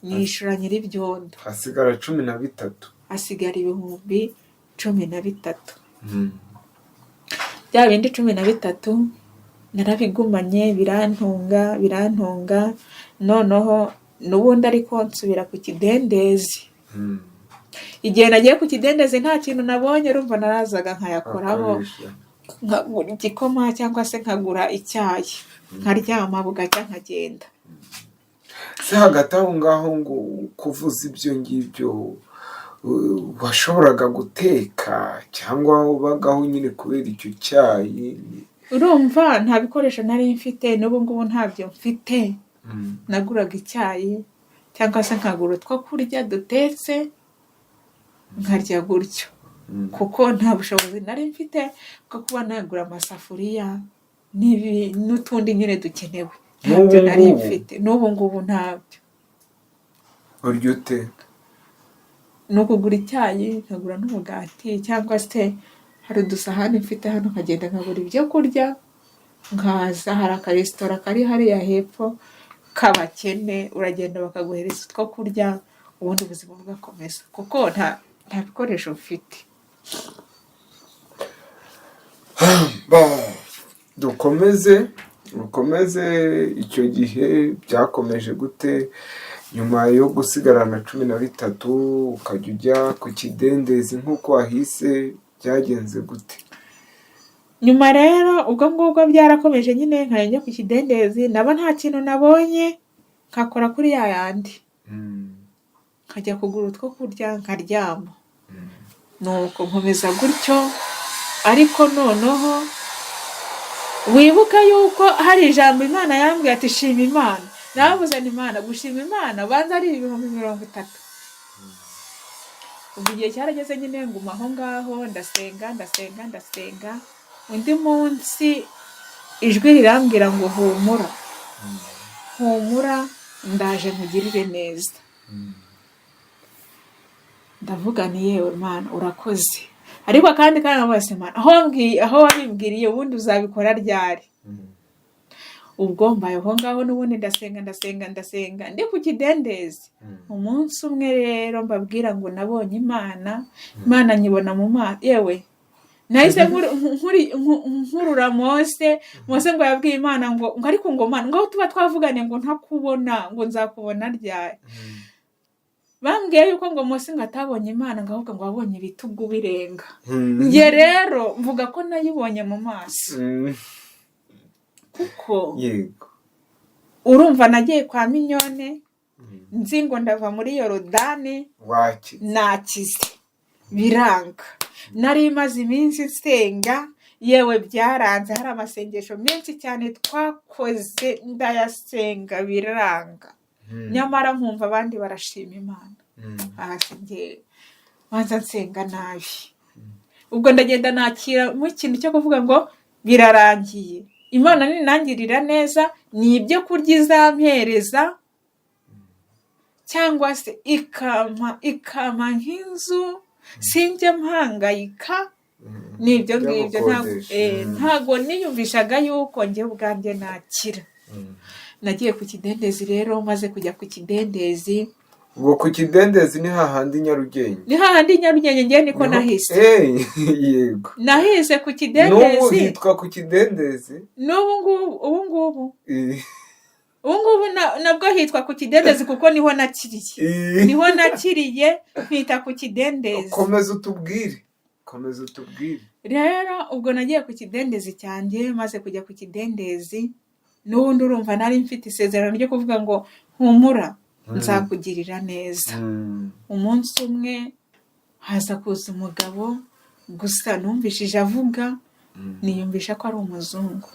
nishura nyir'ibyondo,
hasigara 13,
hasigara 13,000. Bya bindi 13 narabigumanye, birantunga. Noneho n'ubundi ariko nsubira ku kidendezi. Igihe nagiye ku kidendezi nta kintu nabonye, urumva narazaga nkayakoraho, nkagura igikoma cyangwa se nkagura icyayi, nkaryama bugacya nkagenda.
Se hagati aho ngaho ngo kuvuza ibyo ngibyo washoboraga guteka cyangwa ubagaho nyine kubera icyo cyayi?
Urumva nta bikoresho nari mfite, n'ubu ngubu ntabyo mfite. Naguraga icyayi cyangwa se nkagura utwo kurya dutetse nkarya gutyo, kuko nta bushobozi nari mfite bwo kuba nagura amasafuriya n'utundi nyine dukenewe. Ntabyo nari mfite, n'ubu ngubu ntabyo.
Urya ute?
Ni ukugura icyayi, nkagura n'umugati, cyangwa se hari udusahani mfite hano nkagenda nkagura ibyo kurya, nkaza hari akaresitora kari hariya hepfo k'abakene, uragenda bakaguhereza utwo kurya, ubundi ubuzima bugakomeza, kuko nta bikoresho mfite.
Dukomeze icyo gihe byakomeje gute? Nyuma yo gusigarana 13 ukajya ujya ku kidendezi nk'uko wahise, byagenze gute?
Nyuma rero ubwo ngubwo byarakomeje nyine, nkajya ku kidendezi, naba nta kintu nabonye nkakora kuri yandi, nkajya kugura utwo kurya nkaryama. Nuko nkomeza gutyo, ariko noneho wibuka yuko hari ijambo Imana yambwiye ati shima Imana. Navuze nti Imana, gushima Imana banza ari 30,000. Ubwo igihe cyarageze nyine nguma aho ngaho ndasenga. Undi munsi ijwi rirambwira ngo humura ndaje nkugirire neza. Ndavuga ni yewe Mana urakoze, ariko kandi bose Mana aho wabimbwiriye ubundi uzabikora ryari? Ubwo mbaye aho ngaho n'ubundi ndasenga ndi ku kidendezi. Umunsi umwe rero mbabwira ngo nabonye Imana nyibona mu maso. Yewe nahise nkurura Mose ngo yabwiye Imana ngo ariko ngo Mana ngo tuba twavugane ngo ntakubona ngo nzakubona ryari? Bambwiye yuko ngo Mose ngo atabonye Imana, ngo ahubwo ngo abonye ibitugu birenga. Nge rero mvuga ko nayibonye mu maso, kuko
yego
urumva nagiye kwa Minyone nzi ngo ndava muri Yorodani nakize biranga. Nari maze iminsi nsenga, yewe byaranze, hari amasengesho menshi cyane twakoze ndayasenga biranga, nyamara nkumva abandi barashima Imana. Hasi nge banza nsenga nabi. Ubwo ndagenda nakira mu kintu cyo kuvuga ngo birarangiye, Imana ninangirira neza ni ibyo kurya izampereza, cyangwa se ikama nk'inzu sinjye mpangayika. Nibyo ngibyo ntago niyumvishaga yuko njye ubwanjye nakira. Nagiye ku kidendezi rero, maze kujya ku kidendezi
ubwo ku kidendezi ni hahandi Nyarugenge.
Ni hahandi Nyarugenge ngiye niko nahise.
Yego.
Nahise ku kidendezi.
N'ubu hitwa ku kidendezi.
Ubu ngubu nabwo hitwa ku kidendezi kuko niho nakiriye. Niho nakiriye mpita ku kidendezi.
Komeza utubwire.
Rero ubwo nagiye ku kidendezi cyanjye, maze kujya ku kidendezi n'ubundi urumva nari mfite isezerano ryo kuvuga ngo humura nzakugirira neza. Umunsi umwe haza kuza umugabo, gusa numvishije avuga niyumvisha ko ari umuzungu,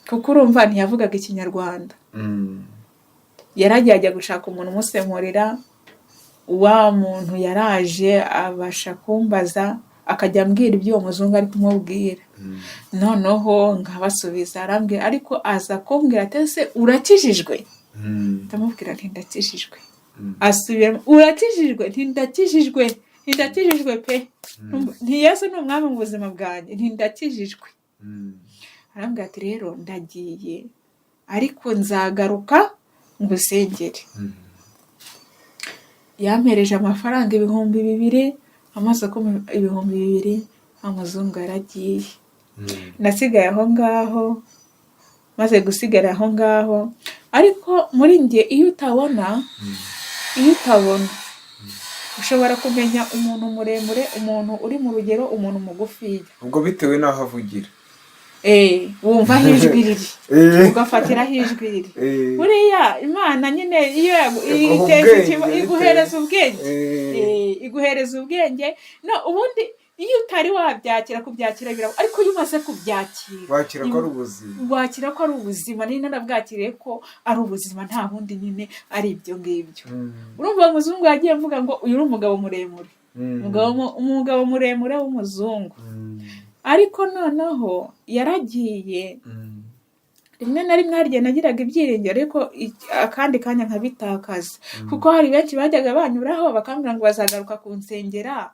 kuko urumva ntiyavugaga ikinyarwanda. Yarajya gushaka umuntu umusemurira, wa muntu yaraje abasha kumbaza, akajya ambwira ibyo uwo muzungu ari kumubwira. Noneho nkabasubiza, arambwira ariko aza kumbwira ati ese urakijijwe? Ndamubwira nti ndakijijwe. Asubira, urakijijwe? Nti ndakijijwe pe. Nti Yesu ni umwami mu buzima bwanjye, nti ndakijijwe. Arambwira ati rero ndagiye, ariko nzagaruka ngusengere. Yampereje amafaranga 2,000, amaze ko 2,000, amazungu yaragiye. Nasigaye aho ngaho, maze gusigara aho ngaho, ariko muri njye iyo utabona ushobora kumenya umuntu muremure, umuntu uri mu rugero, umuntu mugufiya.
Ubwo bitewe n'aho avugira.
Wumva hijwi riri, ugafatiraho ijwi riri. Buriya Imana nyine iyo iguhereza ubwenge, no ubundi iyo utari wabyakira kubyakira birabo, ariko iyo umaze kubyakira
wakira ko ari ubuzima.
Wakira ko ari ubuzima, ni narabwakiriye ko ari ubuzima, nta bundi nyine ari ibyo ngibyo. Urumva umuzungu yagiye mvuga ngo uyu uri umugabo muremure, umugabo muremure w'umuzungu. Ariko noneho yaragiye, rimwe na rimwe harya nagiraga ibyiringiro, ariko akandi kanya nkabitakaza, kuko hari benshi bajyaga banyuraho bakambwira ngo bazagaruka kunsengera,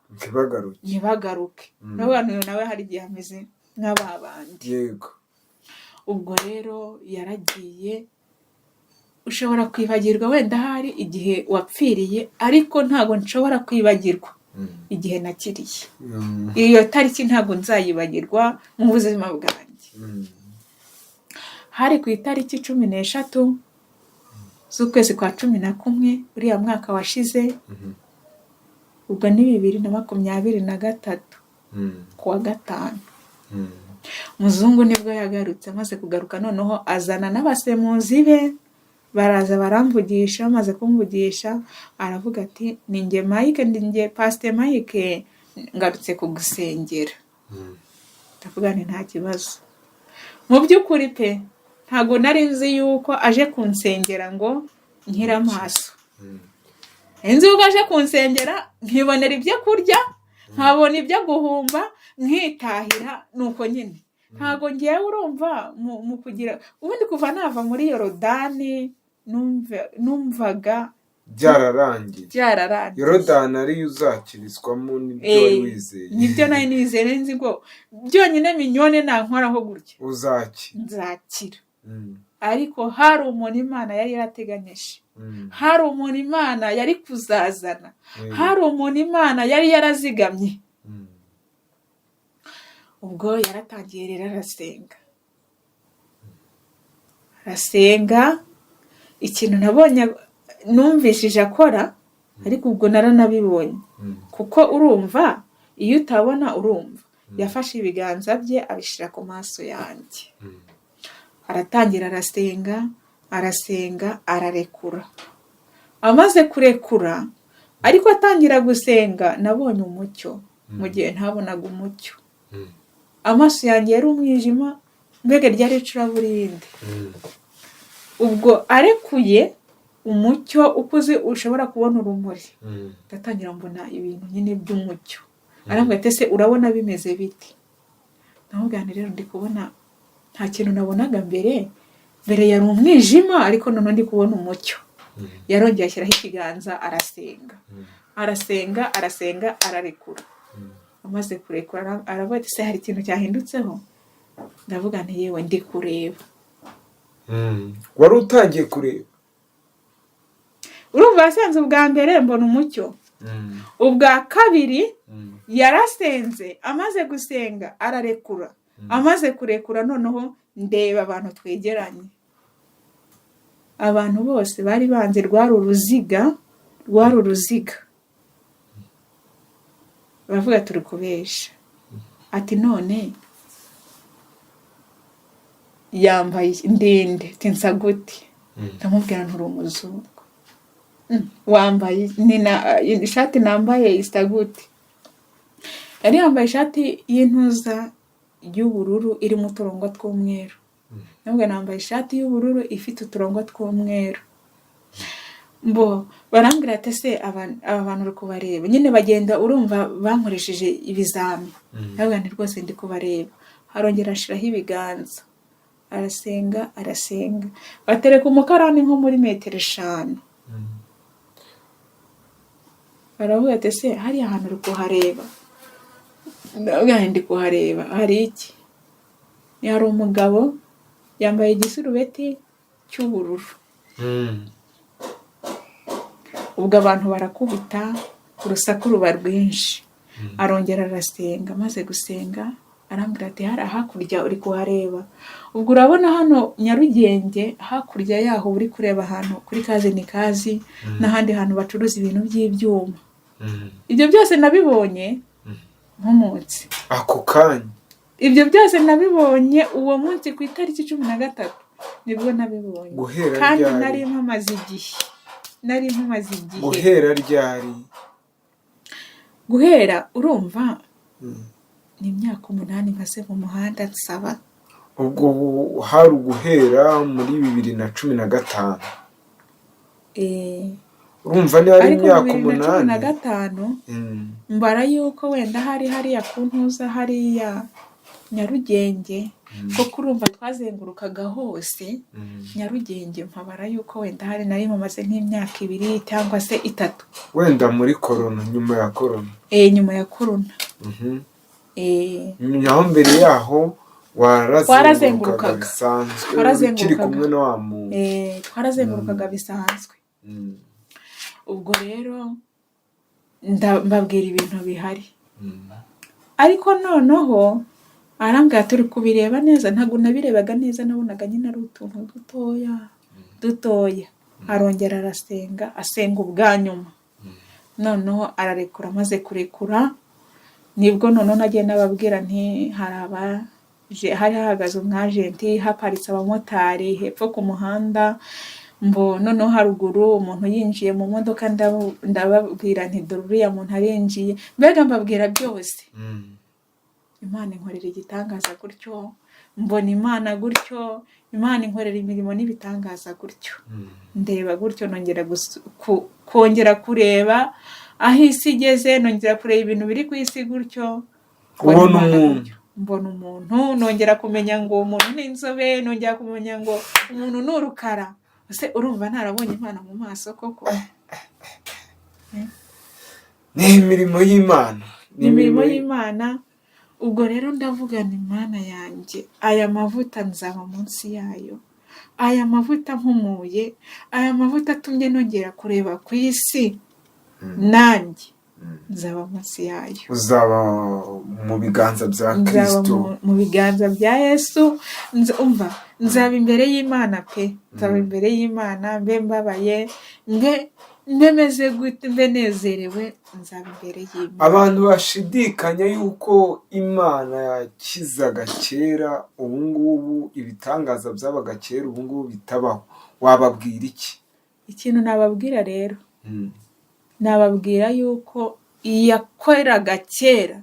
ntibagaruke. Nawe hari igihe ameze nk'ababandi.
Yego.
Ubwo rero yaragiye, ushobora kwibagirwa wenda hari igihe wapfiriye, ariko ntago nshobora kwibagirwa igihe nakiriye. Iyo tariki ntago nzayibagirwa mu buzima bwanjye. Hari ku itariki 13 z'ukwezi kwa 11 uriya mwaka washize, ubwo ni 2023 kuwa gatanu. Muzungu nibwo yagarutse, amaze kugaruka noneho azana n'abasemuzi be, baraza baramvugisha. Amaze kumvugisha aravuga ati ninjye Mike, ninjye Pastor Mike, ngarutse kugusengera. Ndavuga nti nta kibazo. Mu by'ukuri pe ntago nari nzi yuko aje kunsengera ngo nkira amaso. Enzi uko aje kunsengera nkibonera ibyo kurya, nkabona ibyo guhumba, nkitahira, nuko nyine. Ntago ngiye urumva mu kugira ubundi kuva nava muri Yorodani numvaga
byararangiye. Yorodani ari uzakirizwamo n'ibyo wari wizeye.
Nibyo nari nizeye, nzi ngo byonyine minyone nankoraho gutya nzakira. Ariko hari umuntu Imana yari yarateganyije, hari umuntu Imana yari kuzazana, hari umuntu Imana yari yarazigamye. Ubwo yaratangiye rero arasenga. Ikintu nabonye numvishije akora, ariko ubwo naranabibonye, kuko urumva iyo utabona urumva. Yafashe ibiganza bye abishira ku maso yanjye, aratangira arasenga, ararekura. Amaze kurekura, ariko atangira gusenga, nabonye umucyo mu gihe ntabonaga umucyo. Amaso yanjye yari umwijima, mbega ryari icuraburindi. Ubwo arekuye umucyo ukuze ushobora kubona urumuri, ndatangira mbona ibintu nyine by'umucyo. Arambwira ati ese urabona bimeze biti? Namubwira rero ndi kubona nta kintu nabonaga mbere yari umwijima, ariko none ndi kubona umucyo. Yarongeye ashyiraho ikiganza arasenga, ararekura. Amaze kurekura aravuga ati se hari ikintu cyahindutseho? Ndavuga nti yewe ndi kureba.
Wari utangiye kureba?
urumva yasenze ubwa mbere mbona umucyo. Ubwa kabiri yarasenze, amaze gusenga ararekura. Amaze kurekura noneho ndeba abantu twegeranye. Abantu bose bari banze rwari uruziga. Baravuga turi kubesha. Ati none yambaye ndende tinsa gute? Ndamubwira nturi umuzungu. Wambaye ishati nambaye isa gute? Yari yambaye ishati y'intuza y'ubururu irimo uturongo tw'umweru. Nubwo nambaye ishati y'ubururu ifite uturongo tw'umweru. Barambwira ati se abantu uri kubareba. Nyine bagenda urumva bankoresheje ibizami. Nabwo nti rwose ndi kubareba. Harongera ashiraho ibiganza. Arasenga. Batereka umukarani nko muri metero 5. Baravuga ati se hari ahantu uri kuhareba? Nabwo ndi kuhareba. Hari iki? Ni hari umugabo yambaye igisurubeti cy'ubururu. Ubwo abantu barakubita, urusaku ruba rwinshi. Arongera arasenga. Amaze gusenga arambwira ati hari hakurya uri kuhareba. Ubwo urabona hano Nyarugenge hakurya yaho uri kureba ahantu kuri kazi ni kazi n'ahandi hantu bacuruza ibintu by'ibyuma. Ibyo byose nabibonye nk'umunsi.
Ako kanya
Ibyo byose nabibonye uwo munsi ku itariki 13 nibwo nabibonye. Kandi nari mpamaze igihe.
Guhera ryari?
Guhera urumva ni imyaka 8 maze mu muhanda nsaba.
Ubwo hari guhera muri 2015. Urumva ni ari imyaka 8. Mbara yuko wenda hari hariya kuntuza hariya Nyarugenge kuko urumva twazengurukaga hose. Nyarugenge mpabara yuko wenda hari nari mumaze nk'imyaka 2 cyangwa se 3. Wenda muri corona, nyuma ya corona.
Nyuma ya corona.
Nyaho mbere yaho warazengurukaga bisanzwe. Kiri kumwe no wa mu.
Twarazengurukaga bisanzwe. Ubwo rero mbabwira ibintu bihari. Ariko noneho arambwira turi kubireba neza. Ntago nabirebaga neza, nabonaga nyine ari utuntu dutoya. Arongera arasenga, asenga ubwa nyuma. Noneho ararekura. Amaze kurekura nibwo noneho nagiye nababwira nti hari hahagaze umwajenti, haparitse abamotari hepfo ku muhanda. Noneho haruguru umuntu yinjiye mu modoka. Ndababwira nti dore uriya muntu arinjiye. Mbega mbabwira byose. Imana inkorera igitangaza gutyo. Mbona Imana gutyo. Imana inkorera imirimo n'ibitangaza gutyo. Ndeba gutyo nongera kongera kureba aho isi igeze. Nongera kureba ibintu biri ku isi gutyo. Mbona umuntu. Nongera kumenya ngo umuntu ni inzobe. Nongera kumenya ngo umuntu ni urukara. Ese urumva narabonye Imana mu maso koko?
Ni imirimo y'Imana.
Ubwo rero ndavuga ni Imana yanjye, aya mavuta nzaba munsi yayo. Aya mavuta mpumuye, aya mavuta atumye nongera kureba ku isi. Nanjye nzaba munsi yayo.
Uzaba mu biganza bya Kristo.
Mu biganza bya Yesu. Nzaba imbere y'Imana pe. Nzaba imbere y'Imana mbe mbabaye, mbe meze gute, mbe nezerewe. Nzaba imbere y'Imana.
Abantu bashidikanya yuko Imana yakizaga kera, ubu ngubu ibitangaza byabaga kera, ubu ngubu bitabaho, wababwira iki?
Ikintu nababwira rero, nababwira yuko iyakoraga kera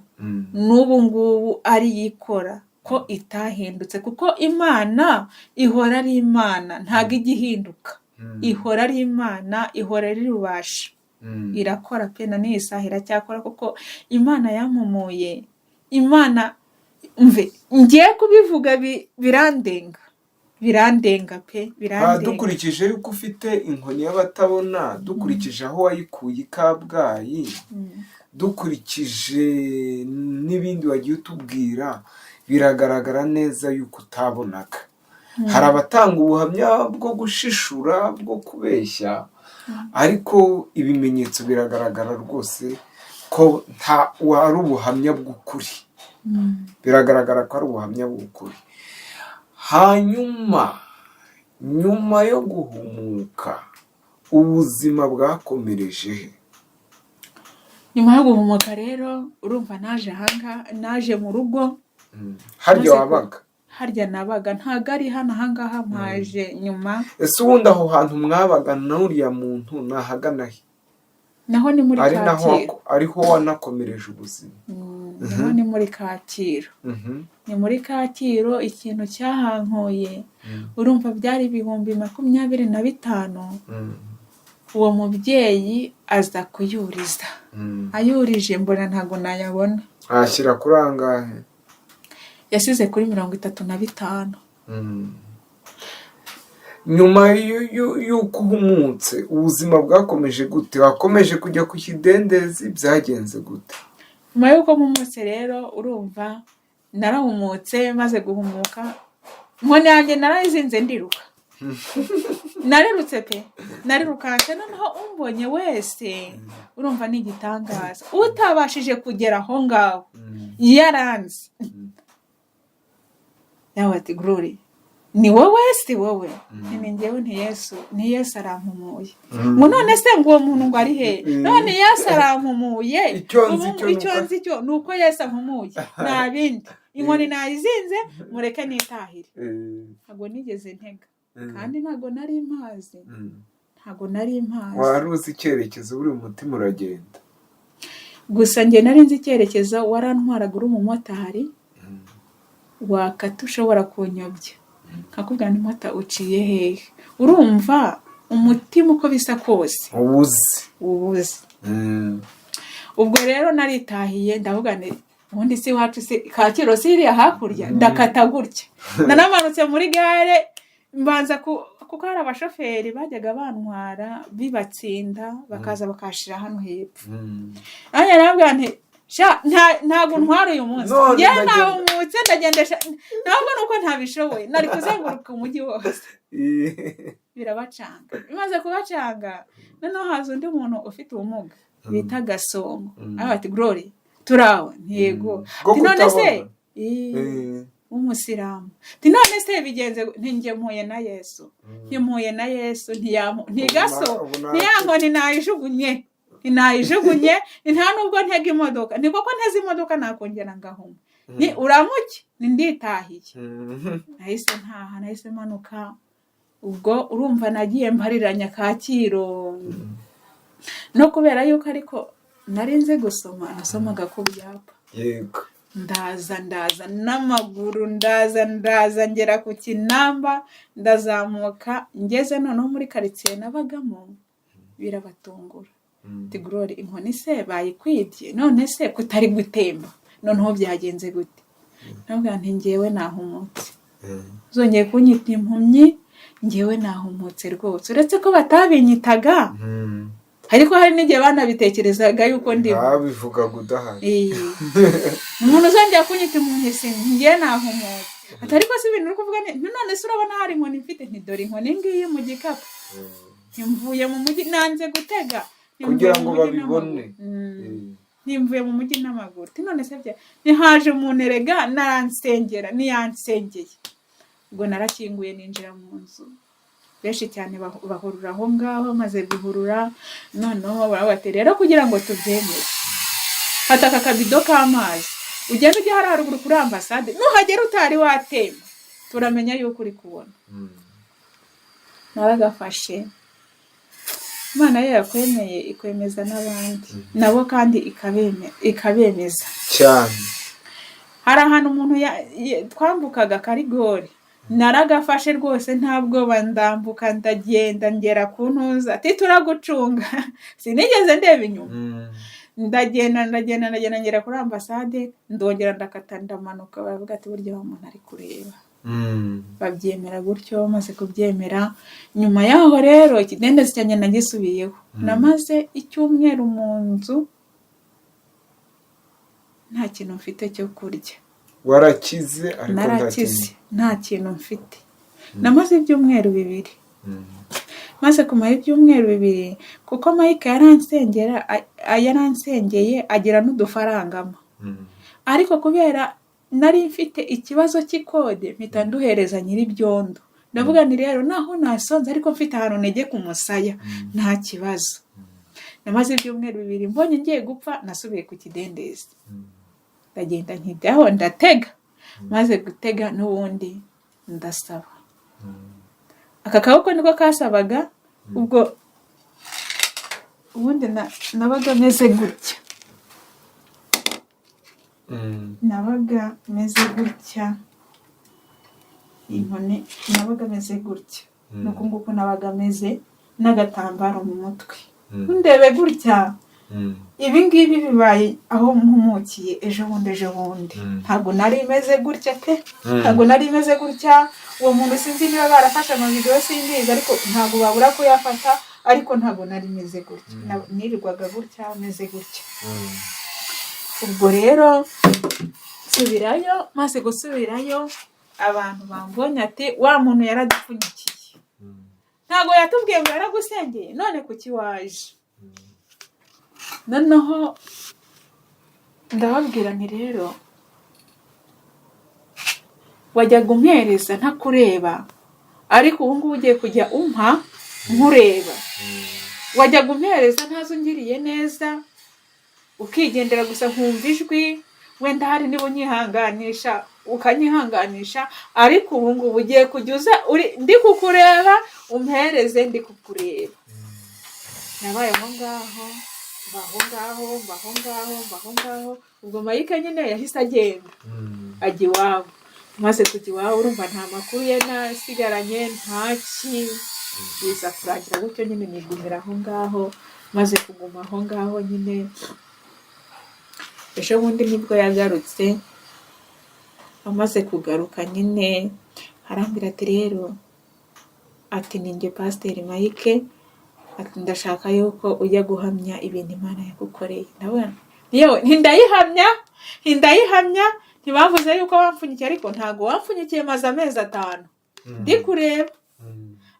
n'ubu ngubu ari yikora, ko itahindutse. Kuko Imana ihora ari Imana, ntago igihinduka. Ihora ari Imana, ihora ari rubasha. Irakora pe na n'isaha iracyakora kuko Imana yampumuye. Imana ngiye kubivuga birandenga pe, birandenga.
Dukurikije yuko ufite inkoni y'abatabona, dukurikije aho wayikuye Kabgayi, dukurikije n'ibindi wagiye utubwira, biragaragara neza yuko utabonaga. Hari abatanga ubuhamya bwo gushishura, bwo kubeshya, ariko ibimenyetso biragaragara rwose ko wari ubuhamya bw'ukuri. Biragaragara ko ari ubuhamya bw'ukuri. Hanyuma nyuma yo guhumuka ubuzima bwakomereje he?
Nyuma yo guhumuka rero urumva naje mu rugo.
Harya wabaga?
Harya nabaga ntago ari hano ahangaha mpaje nyuma.
Ese ubundi aho hantu mwabaga n'uriya muntu nahagana he?
Naho ni muri Kacyiru.
Ariho wanakomereje ubuzima.
Naho ni muri Kacyiru. Ni muri Kacyiru. Ikintu cyahankoye urumva byari 25,000. Uwo mubyeyi aza kuyuriza. Ayurije mbona ntago nayabona.
Ashyira kuri angahe?
Yasize kuri 35.
Nyuma y'uko uhumutse ubuzima bwakomeje gute? Wakomeje kujya ku kidendezi? Byagenze gute?
Nyuma y'uko mpumutse rero urumva narahumutse. Maze guhumuka nkone yanjye narayizinze ndiruka. Narirutse pe. Narirukanse noneho umbonye wese urumva ni igitangaza. Utabashije kugera aho ngaho yaranze. Yawe ati Glory ni wowe si wowe? Ni njyewe ni Yesu arampumuye. Ngo none se ngo uwo muntu ngo ari he? None Yesu arampumuye. Icyo nzi cyo nuko Yesu ampumuye. Nta bindi. Inkoni nayizinze mureke nitahire. Ntago nigeze ntega. Kandi ntago nari mpazi.
Wari uzi icyerekezo uri umutima uragenda.
Gusa njye nari nzi icyerekezo warantwaraga uri umumotari. Wakati ushobora kunyobya. Kakubwira ni mota uciye hehe? Urumva umutima uko bisa kose. Ubuzi. Ubwo rero naritahiye ndavuga nti ubundi si wacu si Kacyiru siriya hakurya ndakata gutya. Nanamanutse muri gare mbanza kuko hari abashoferi bajyaga bantwara bibatsinda bakaza bakashira hano hepfo. Anya nabwa nti ntago ntwara uyu munsi. Nge nahumutse ndagendesha ntabwo nuko ntabishoboye. Nari kuzenguruka umujyi wose. Birabacanga. Bimaze kubacanga noneho haza undi muntu ufite ubumuga bita Gasongo. Ati Glory turaho ntiyego. None se umusiramu. None se bigenze ntinge mpuye na Yesu. Ntimpuye na Yesu ntigaso. Ntiyankoni nayijugunye. Inayijugunye nta nubwo ntega imodoka. Ni koko nteze imodoka nakongera ngahuma. Ni uramuke nditahiye. Nahise manuka. Ubwo urumva nagiye mpariranya Kacyiru. No kubera yuko ariko narinze gusoma nasomaga ku byapa.
Yego.
Ndaza n'amaguru ndaza ngera ku Kinamba ndazamuka ngeze noneho muri quartier nabagamo birabatungura. Glory inkoni se bayikwibye none se kutari gutemba noneho byagenze gute? Nabwo nti ngewe nahumutse. Zongeye kunyita impumyi ngewe nahumutse rwose. Uretse ko batabinyitaga ariko hari n'igihe banabitekerezaga yuko ndi
babivuga gudahari.
Umuntu uzongera kunyita impumyi se ngewe nahumutse. Ariko si ibintu uri kuvuga none se urabona hari inkoni mfite dore inkoni ngiye mu gikapu. Mvuye mu mujyi nanze gutega
kugira ngo babibone.
Nimvuye mu mujyi n'amaguru. None se bya nihaje umuntu erega naransengera niyansengeye. Ubwo narakinguye ninjira mu nzu. Benshi cyane bahurura aho ngaho maze guhurura noneho barabaterera kugira ngo tubyemere. Hataka kabido k'amazi. Ugenda ujya haruguru kuri ambassade nuhagera utari watemba. Turamenya yuko uri kubona. Naragafashe. Imana ye yakwemeye ikwemeza n'abandi nabo kandi ikabemeza
cyane.
Hari ahantu umuntu twambukaga Karigori naragafashe rwose ntabwo bandambuka ndagenda ngera ku ntuza ati turagucunga. Sinigeze ndeba inyuma. Ndagenda ngera kuri ambassade ndongera ndakata ndamanuka baravuga ati burya umuntu ari kureba. Babyemera gutyo maze kubyemera. Nyuma yaho rero ikidendezi cyane nagisubiyeho. Namaze icyumweru mu nzu nta kintu mfite cyo kurya.
Warakize ariko
narakize nta kintu mfite. Namaze ibyumweru 2. maze kumara ibyumweru 2 kuko Mike yaransengeye agira n'udufarangamo. Ariko kubera nari mfite ikibazo cy'ikode mpita nduhereza nyir'ibyondo. Ndavuga ni rero naho nasonze ariko mfite ahantu nege ku musaya nta kibazo. Namaze ibyumweru 2 mbonye ngiye gupfa nasubiye ku kidendezi. Ndagenda nkijyaho ndatega. Maze gutega n'ubundi ndasaba. Aka kaboko niko kasabaga ubwo ubundi nabaga meze gutya. Nabaga meze gutya. Inkoni nabaga meze gutya. Nuko nguko nabaga meze n'agatambaro mu mutwe. Ndebe gutya. Ibi ngibi bibaye aho mpumukiye ejo bundi. Ntabwo nari meze gutya pe. Ntabwo nari meze gutya. Uwo muntu sinzi niba barafasha mu video singiza ariko ntabwo babura kuyafata ariko ntabwo nari meze gutya. Nirirwaga gutya meze gutya. Ubwo rero subirayo maze gusubirayo abantu bambonye ati wa muntu yaradupfunyikiye. Ntabwo yatubwiye ngo yaragusengeye none kuki waje. Noneho ndababwira nti rero wajyaga umpereza ntakureba ariko ubu ngubu ugiye kujya umpa nkureba. Wajyaga umpereza ntazungiriye neza ukigendera gusa nkumva ijwi wenda hari niba unyihanganisha ukanyihanganisha ariko ubu ngubu ugiye kujya ndi kukureba umpereze ndi kukureba. Nabaye aho ngaho ubwo Mike nyine yahise agenda ajya iwabo. Maze kujya iwabo urumva nta makuru ye nasigaranye ntaki biza kurangira gutyo nyine nigumira aho ngaho. Maze kuguma aho ngaho nyine ejo bundi nibwo yagarutse. Amaze kugaruka nyine arambwira ati rero ati ninjye Pasiteri Mike ati ndashaka yuko ujya guhamya ibintu Imana yagukoreye. Ndabona yewe ntindayihamya ntibavuze yuko wamfunyikiye ariko ntago wamfunyikiye maze amezi 5 ndi kureba.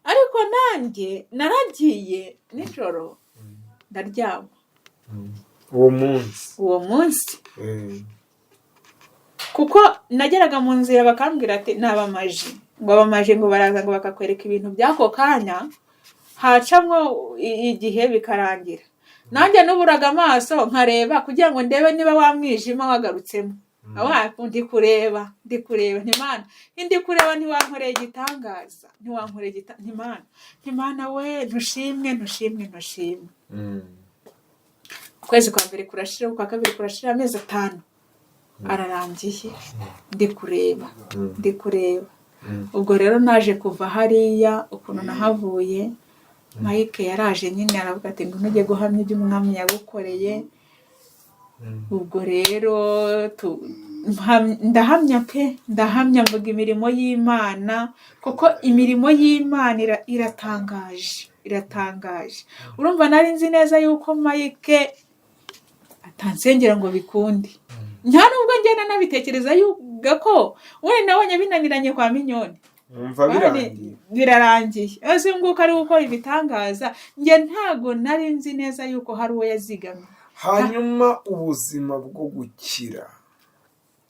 Ariko nanjye naragiye nijoro ndaryama uwo munsi kuko nageraga mu nzira bakambwira ati nabamaji ngo baraza ngo bakakwereka ibintu byako kanya hacamwo igihe bikarangira. Nanjye nuburaga amaso nkareba kugira ngo ndebe niba wamwijima wagarutsemo. Ndi kureba ntimana ndi kureba ntiwankoreye igitangaza ntimana we ntushimwe. Ukwezi kwa mbere kurashira ukwa kabiri kurashira amezi 5 ararangiye ndi kureba. Ubwo rero naje kuva hariya ukuntu nahavuye Mike yaraje nyine aravuga ati ngo nujye guhamya ibyo umwami yagukoreye. Ubwo rero ndahamya mvuga imirimo y'Imana kuko imirimo y'Imana iratangaje. Urumva nari nzi neza yuko Mike atansengera ngo bikunde. Nta nubwo ngena nabitekereza yuko we nabonye binaniranye kwa Minyoni.
Umva
birarangiye. Ese nguko ari uko ibitangaza nge ntago nari nzi neza yuko hari uwo yazigamye.
Hanyuma ubuzima bwo gukira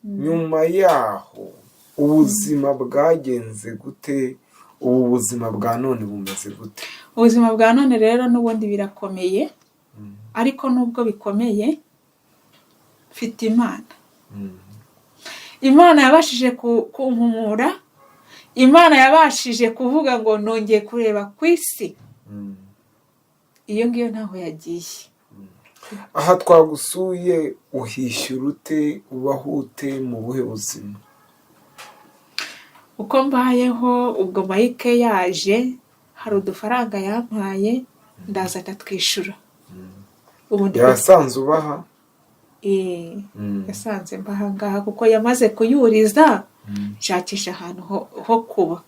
nyuma yaho ubuzima bwagenze gute? Ubu buzima bwa none bumeze gute?
Ubuzima bwa none rero n'ubundi birakomeye ariko nubwo bikomeye mfite Imana yabashije kumpumura. Imana yabashije kuvuga ngo nongeye kureba ku isi. Iyo ngiyo ntaho yagiye.
Aha twagusuye uhishyura ute ubaho ute mu buhe buzima?
Uko mbayeho ubwo Mike yaje hari udufaranga yampaye ndaza ndatwishyura.
Yasanze ubaha?
Yasanze mbaha ngaha kuko yamaze kuyuriza nshakisha ahantu ho kuba.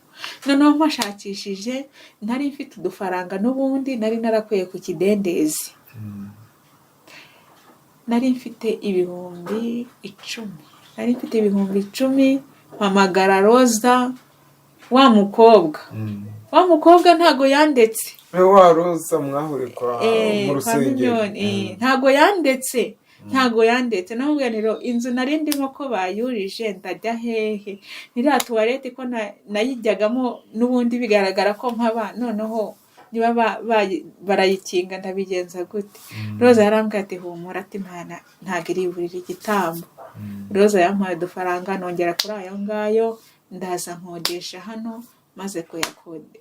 Noneho mpashakishije nari mfite udufaranga n'ubundi nari narakwiye ku kidendezi. Nari mfite ibihumbi 10 mpamagara Roza wa mukobwa ntago yandetse
wa Roza mwahure mu rusengero.
ntago yandetse namubwira rero inzu nari ndimo ko bayurije ndajya hehe niriya tuwarete ko nayijyagamo n'ubundi bigaragara ko mpaba noneho niba barayikinga ndabigenza gute. Roza yarambwira ati humura ati Imana ntago iri burira igitambo. Roza yampaye udufaranga nongera kuri ayo ngayo ndaza nkodesha hano maze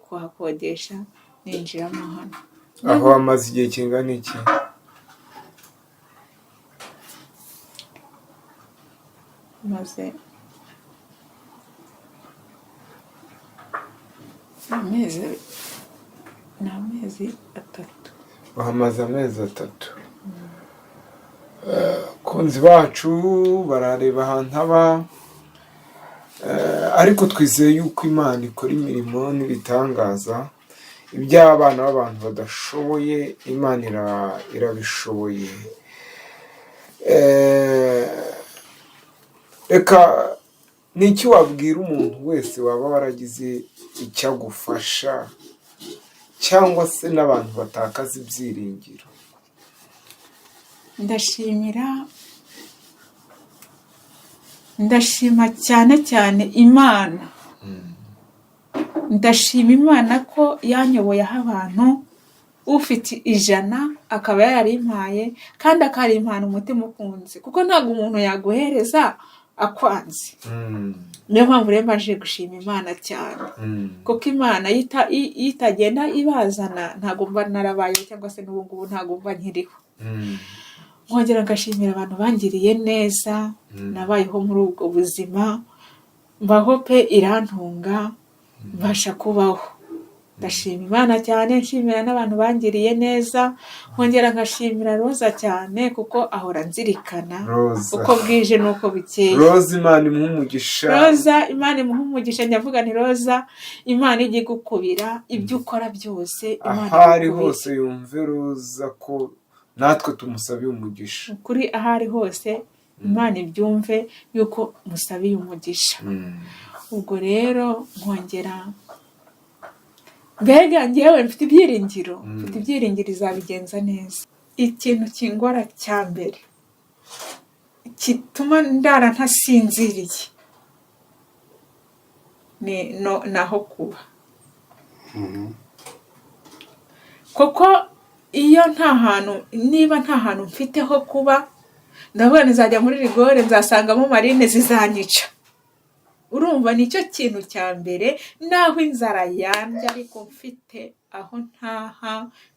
kuhakodesha ninjiramo hano.
Aho amaze igihe kingana iki?
Maze amezi 3.
Bahamaze amezi 3. Kunzi bacu barareba ahantu haba, ariko twizeye yuko Imana ikora imirimo n'ibitangaza. Iby'abana b'abantu badashoboye Imana irabishoboye. Reka niki wabwira umuntu wese waba waragize icyo agufasha cyangwa se n'abantu batakaza ibyiringiro?
ndashima cyane Imana. Ndashima Imana ko yanyoboyeho abantu, ufite 100 akaba yarimpaye kandi akarimpana umutima ukunze, kuko ntabwo umuntu yaguhereza akwanze. Niyo mpamvu rero mbaje gushima Imana cyane, kuko Imana yitagenda ibazana ntabwo mba narabaye cyangwa se n'ubu ngubu ntabwo mba nkiriho. Nkongera ngashimira abantu bangiriye neza, nabayeho muri ubwo buzima, mbaho pe irantunga, mbasha kubaho. Ndashima Imana cyane, nshimira n'abantu bangiriye neza, nkongera ngashimira Roza cyane kuko ahora nzirikana uko bwije nuko bukeye.
Roza Imana imuha umugisha.
Roza Imana imuha umugisha. Nyavuga ni Roza Imana ijye gukubira ibyo ukora byose. Imana
ahari hose yumve Roza ko natwe tumusabiye umugisha.
Kuri ahari hose Imana ibyumve yuko musabiye umugisha. Ubwo rero nkongera mbega ngewe mfite ibyiringiro, izabigenza neza. Ikintu kingora cya mbere kituma ndara ntasinziriye naho kuba. Kuko iyo niba nta hantu mfite ho kuba, ndavuga nzajya muri rigore nzasangamo marine zizanyica. Urumva nicyo kintu cya mbere, naho inzara yanjye ariko mfite aho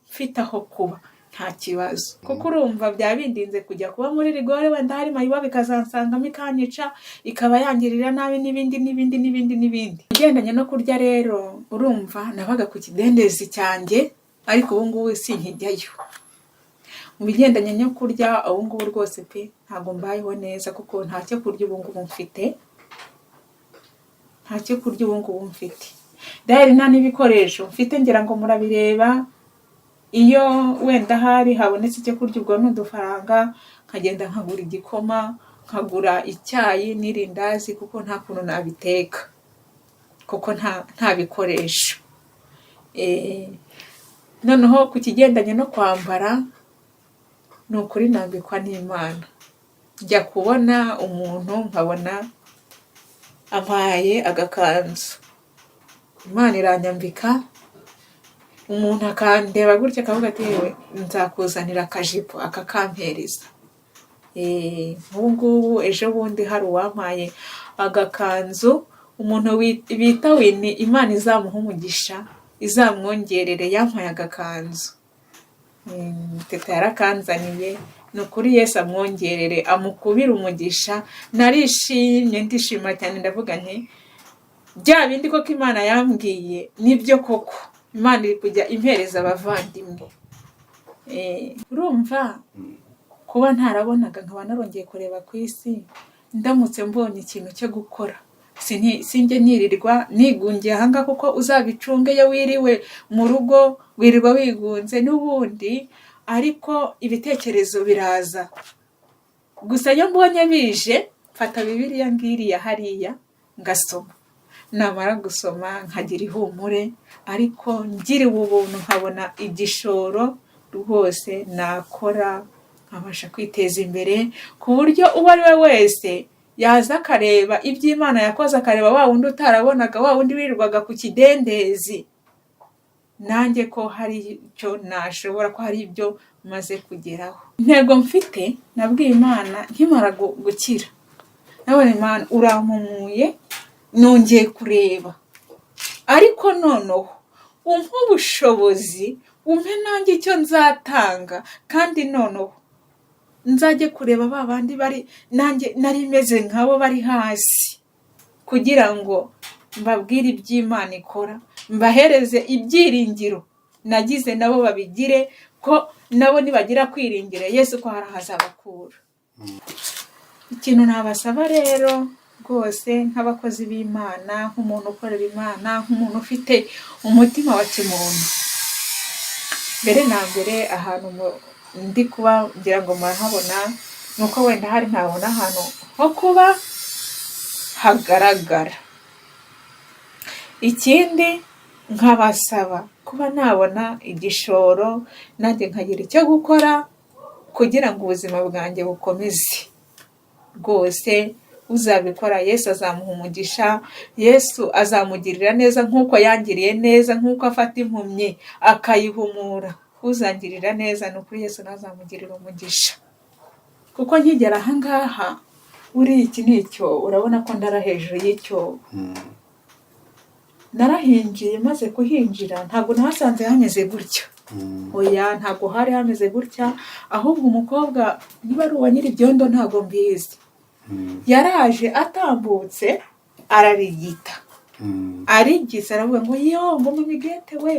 mfite aho kuba nta kibazo. Kuko urumva byabindinze kujya kuba muri rigore, wenda hari mayiba bikazansangamo ikanyica, ikaba yangirira nabi n'ibindi. Ugendanye no kurya rero, urumva nabaga ku kidendezi cyanjye, ariko ubu ngubu sinkijyayo. Mu bigendanye no kurya ubu ngubu rwose pe ntabwo mbayeho neza, kuko nta cyo kurya ubu ngubu mfite. Dahari nta n'ibikoresho mfite, ngira ngo murabireba. Iyo wenda hari habonetse icyo kurya, ubwo n'udufaranga nkagenda nkagura igikoma, nkagura icyayi n'irindazi, kuko nta kuntu nabiteka, kuko nta bikoresho. Noneho ku kigendanye no kwambara, ni ukuri nambikwa n'Imana. Njya kubona umuntu nkabona ampaye agakanzu, Imana iranyambika. Umuntu akandeba gutya akavuga ati yewe nzakuzanira akajipo akakampereza. Ubu ngubu ejo bundi hari uwampaye agakanzu, umuntu bita Wini, Imana izamuha umugisha, izamwongerere, yampaye agakanzu. Teta yarakanzaniye, ni ukuri Yesu amwongerere, amukubire umugisha. Narishimye, ndishima cyane, ndavuga nti bya bindi koko Imana yambwiye nibyo koko, Imana iri kujya impereza abavandimwe. Urumva kuba ntarabonaga nkaba narongeye kureba ku isi, ndamutse mbonye ikintu cyo gukora, sinjye nirirwa nigungiye ahanga, kuko uzabicunge iyo wiriwe mu rugo wirirwa wigunze n'ubundi. Ariko ibitekerezo biraza, gusa iyo mbonye bije mfata Bibiliya ngiriya hariya ngasoma, namara gusoma nkagira ihumure, ariko ngiriwe ubuntu nkabona igishoro rwose nakora nkabasha kwiteza imbere, ku buryo uwo ari we wese yaza akareba iby'Imana yakoze, akareba wa wundi utarabonaga, wa wundi wirirwaga ku kidendezi, nanjye ko hari icyo nashobora, ko hari ibyo maze kugeraho. Intego mfite nabwiye Imana nkimara gukira, nabonye Imana urampumuye, nongeye kureba, ariko noneho umpe ubushobozi, umpe nanjye icyo nzatanga, kandi noneho nzajye kureba ba bandi bari nanjye nari meze nkabo bari hasi, kugira ngo mbabwire iby'Imana ikora, mbahereze ibyiringiro nagize nabo babigire, ko nabo nibagira kwiringira Yesu ko hari ahazabakura. Ikintu nabasaba rero rwose nk'abakozi b'Imana, nk'umuntu ukorera Imana, nk'umuntu ufite umutima wa kimuntu, mbere na mbere ahantu ndi kuba ngira ngo murahabona, nuko wenda hari ntabona ahantu ho kuba hagaragara. Ikindi nkabasaba kuba nabona igishoro, nanjye nkagira icyo gukora kugira ngo ubuzima bwanjye bukomeze. Rwose uzabikora Yesu azamuha umugisha, Yesu azamugirira neza nk'uko yangiriye neza, nk'uko afata impumyi akayihumura. Uzangirira neza ni ukuri Yesu nazamugirira umugisha, kuko nkigera ahangaha uri iki nicyo urabona ko ndara hejuru y'icyobo. Narahinjiye, maze kuhinjira ntabwo nahasanze hameze gutya, oya ntabwo hari hameze gutya, ahubwo umukobwa niba ari uwa nyir'ibyondo ntabwo mbizi, yaraje atambutse ararigita, arigisa aravuga ngo yo ngo mubigete we,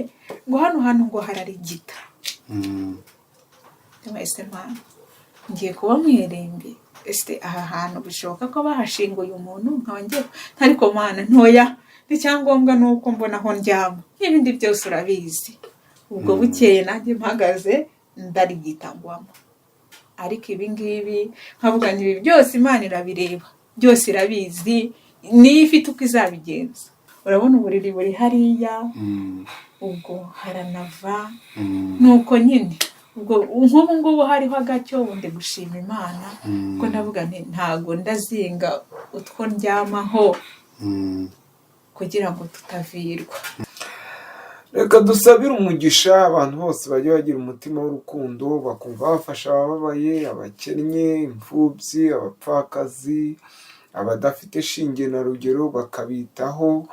ngo hano hantu ngo hararigita. Mwese Mana ngiye kuba mwirimbi, ese aha hantu bishoboka ko bahashinguye umuntu nkaba ngiye, ariko Mana ntoya, icyangombwa nuko mbona aho ndyama, n'ibindi byose urabizi. Ubwo bukeye nanjye mpagaze ndarigita ngwamo, ariko ibi ngibi nkavuga ngo ibi byose Imana irabireba, byose irabizi, niyo ifite uko izabigenza. Urabona uburiri buri hariya, ubwo haranava, nuko nyine ubwo nk'ubu ngubu hariho agacyo, ubundi gushima Imana, kuko ndavuga nti ntago ndazinga utwo ndyamaho kugira ngo tutavirwa.
Reka dusabire umugisha abantu bose bajye bagira umutima w'urukundo, bakumva bafasha abababaye, abakennye, imfubyi, abapfakazi, abadafite shinge na rugero, bakabitaho.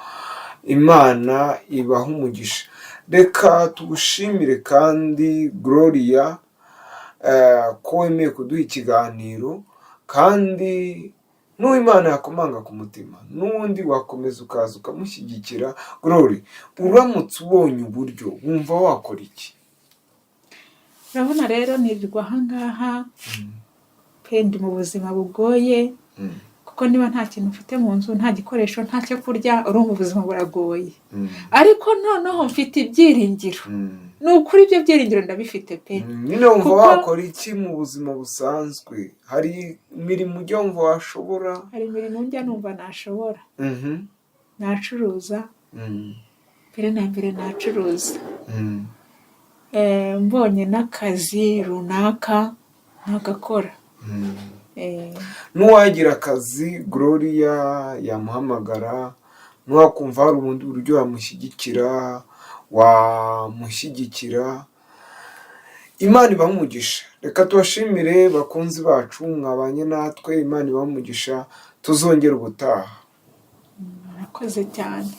Imana ibaha umugisha. Reka tugushimire kandi Gloria ko wemeye kuduha ikiganiro, kandi n'uwo Imana yakomanga ku mutima n'undi wakomeza ukaza ukamushyigikira. Gloria, uramutse ubonye uburyo wumva wakora iki?
Urabona rero nirwa ahangaha pe, ndi mu buzima bugoye, kuko niba nta kintu mfite mu nzu, nta gikoresho, nta cyo kurya, urumva ubuzima buragoye. Ariko noneho mfite ibyiringiro, ni ukuri ibyo byiringiro ndabifite pe.
Nyine wumva wakora iki mu buzima busanzwe? Hari imirimo ujya wumva washobora?
Hari imirimo njya numva nashobora. Nacuruza, mbere na mbere nacuruza. Mbonye n'akazi runaka ntagakora.
N'uwagira akazi Gloria yamuhamagara, n'uwakumva hari ubundi buryo wamushyigikira, wamushyigikira. Imana ibaha umugisha. Reka tubashimire bakunzi bacu, mwabanye natwe. Imana ibaha umugisha, tuzongera ubutaha.
Murakoze cyane.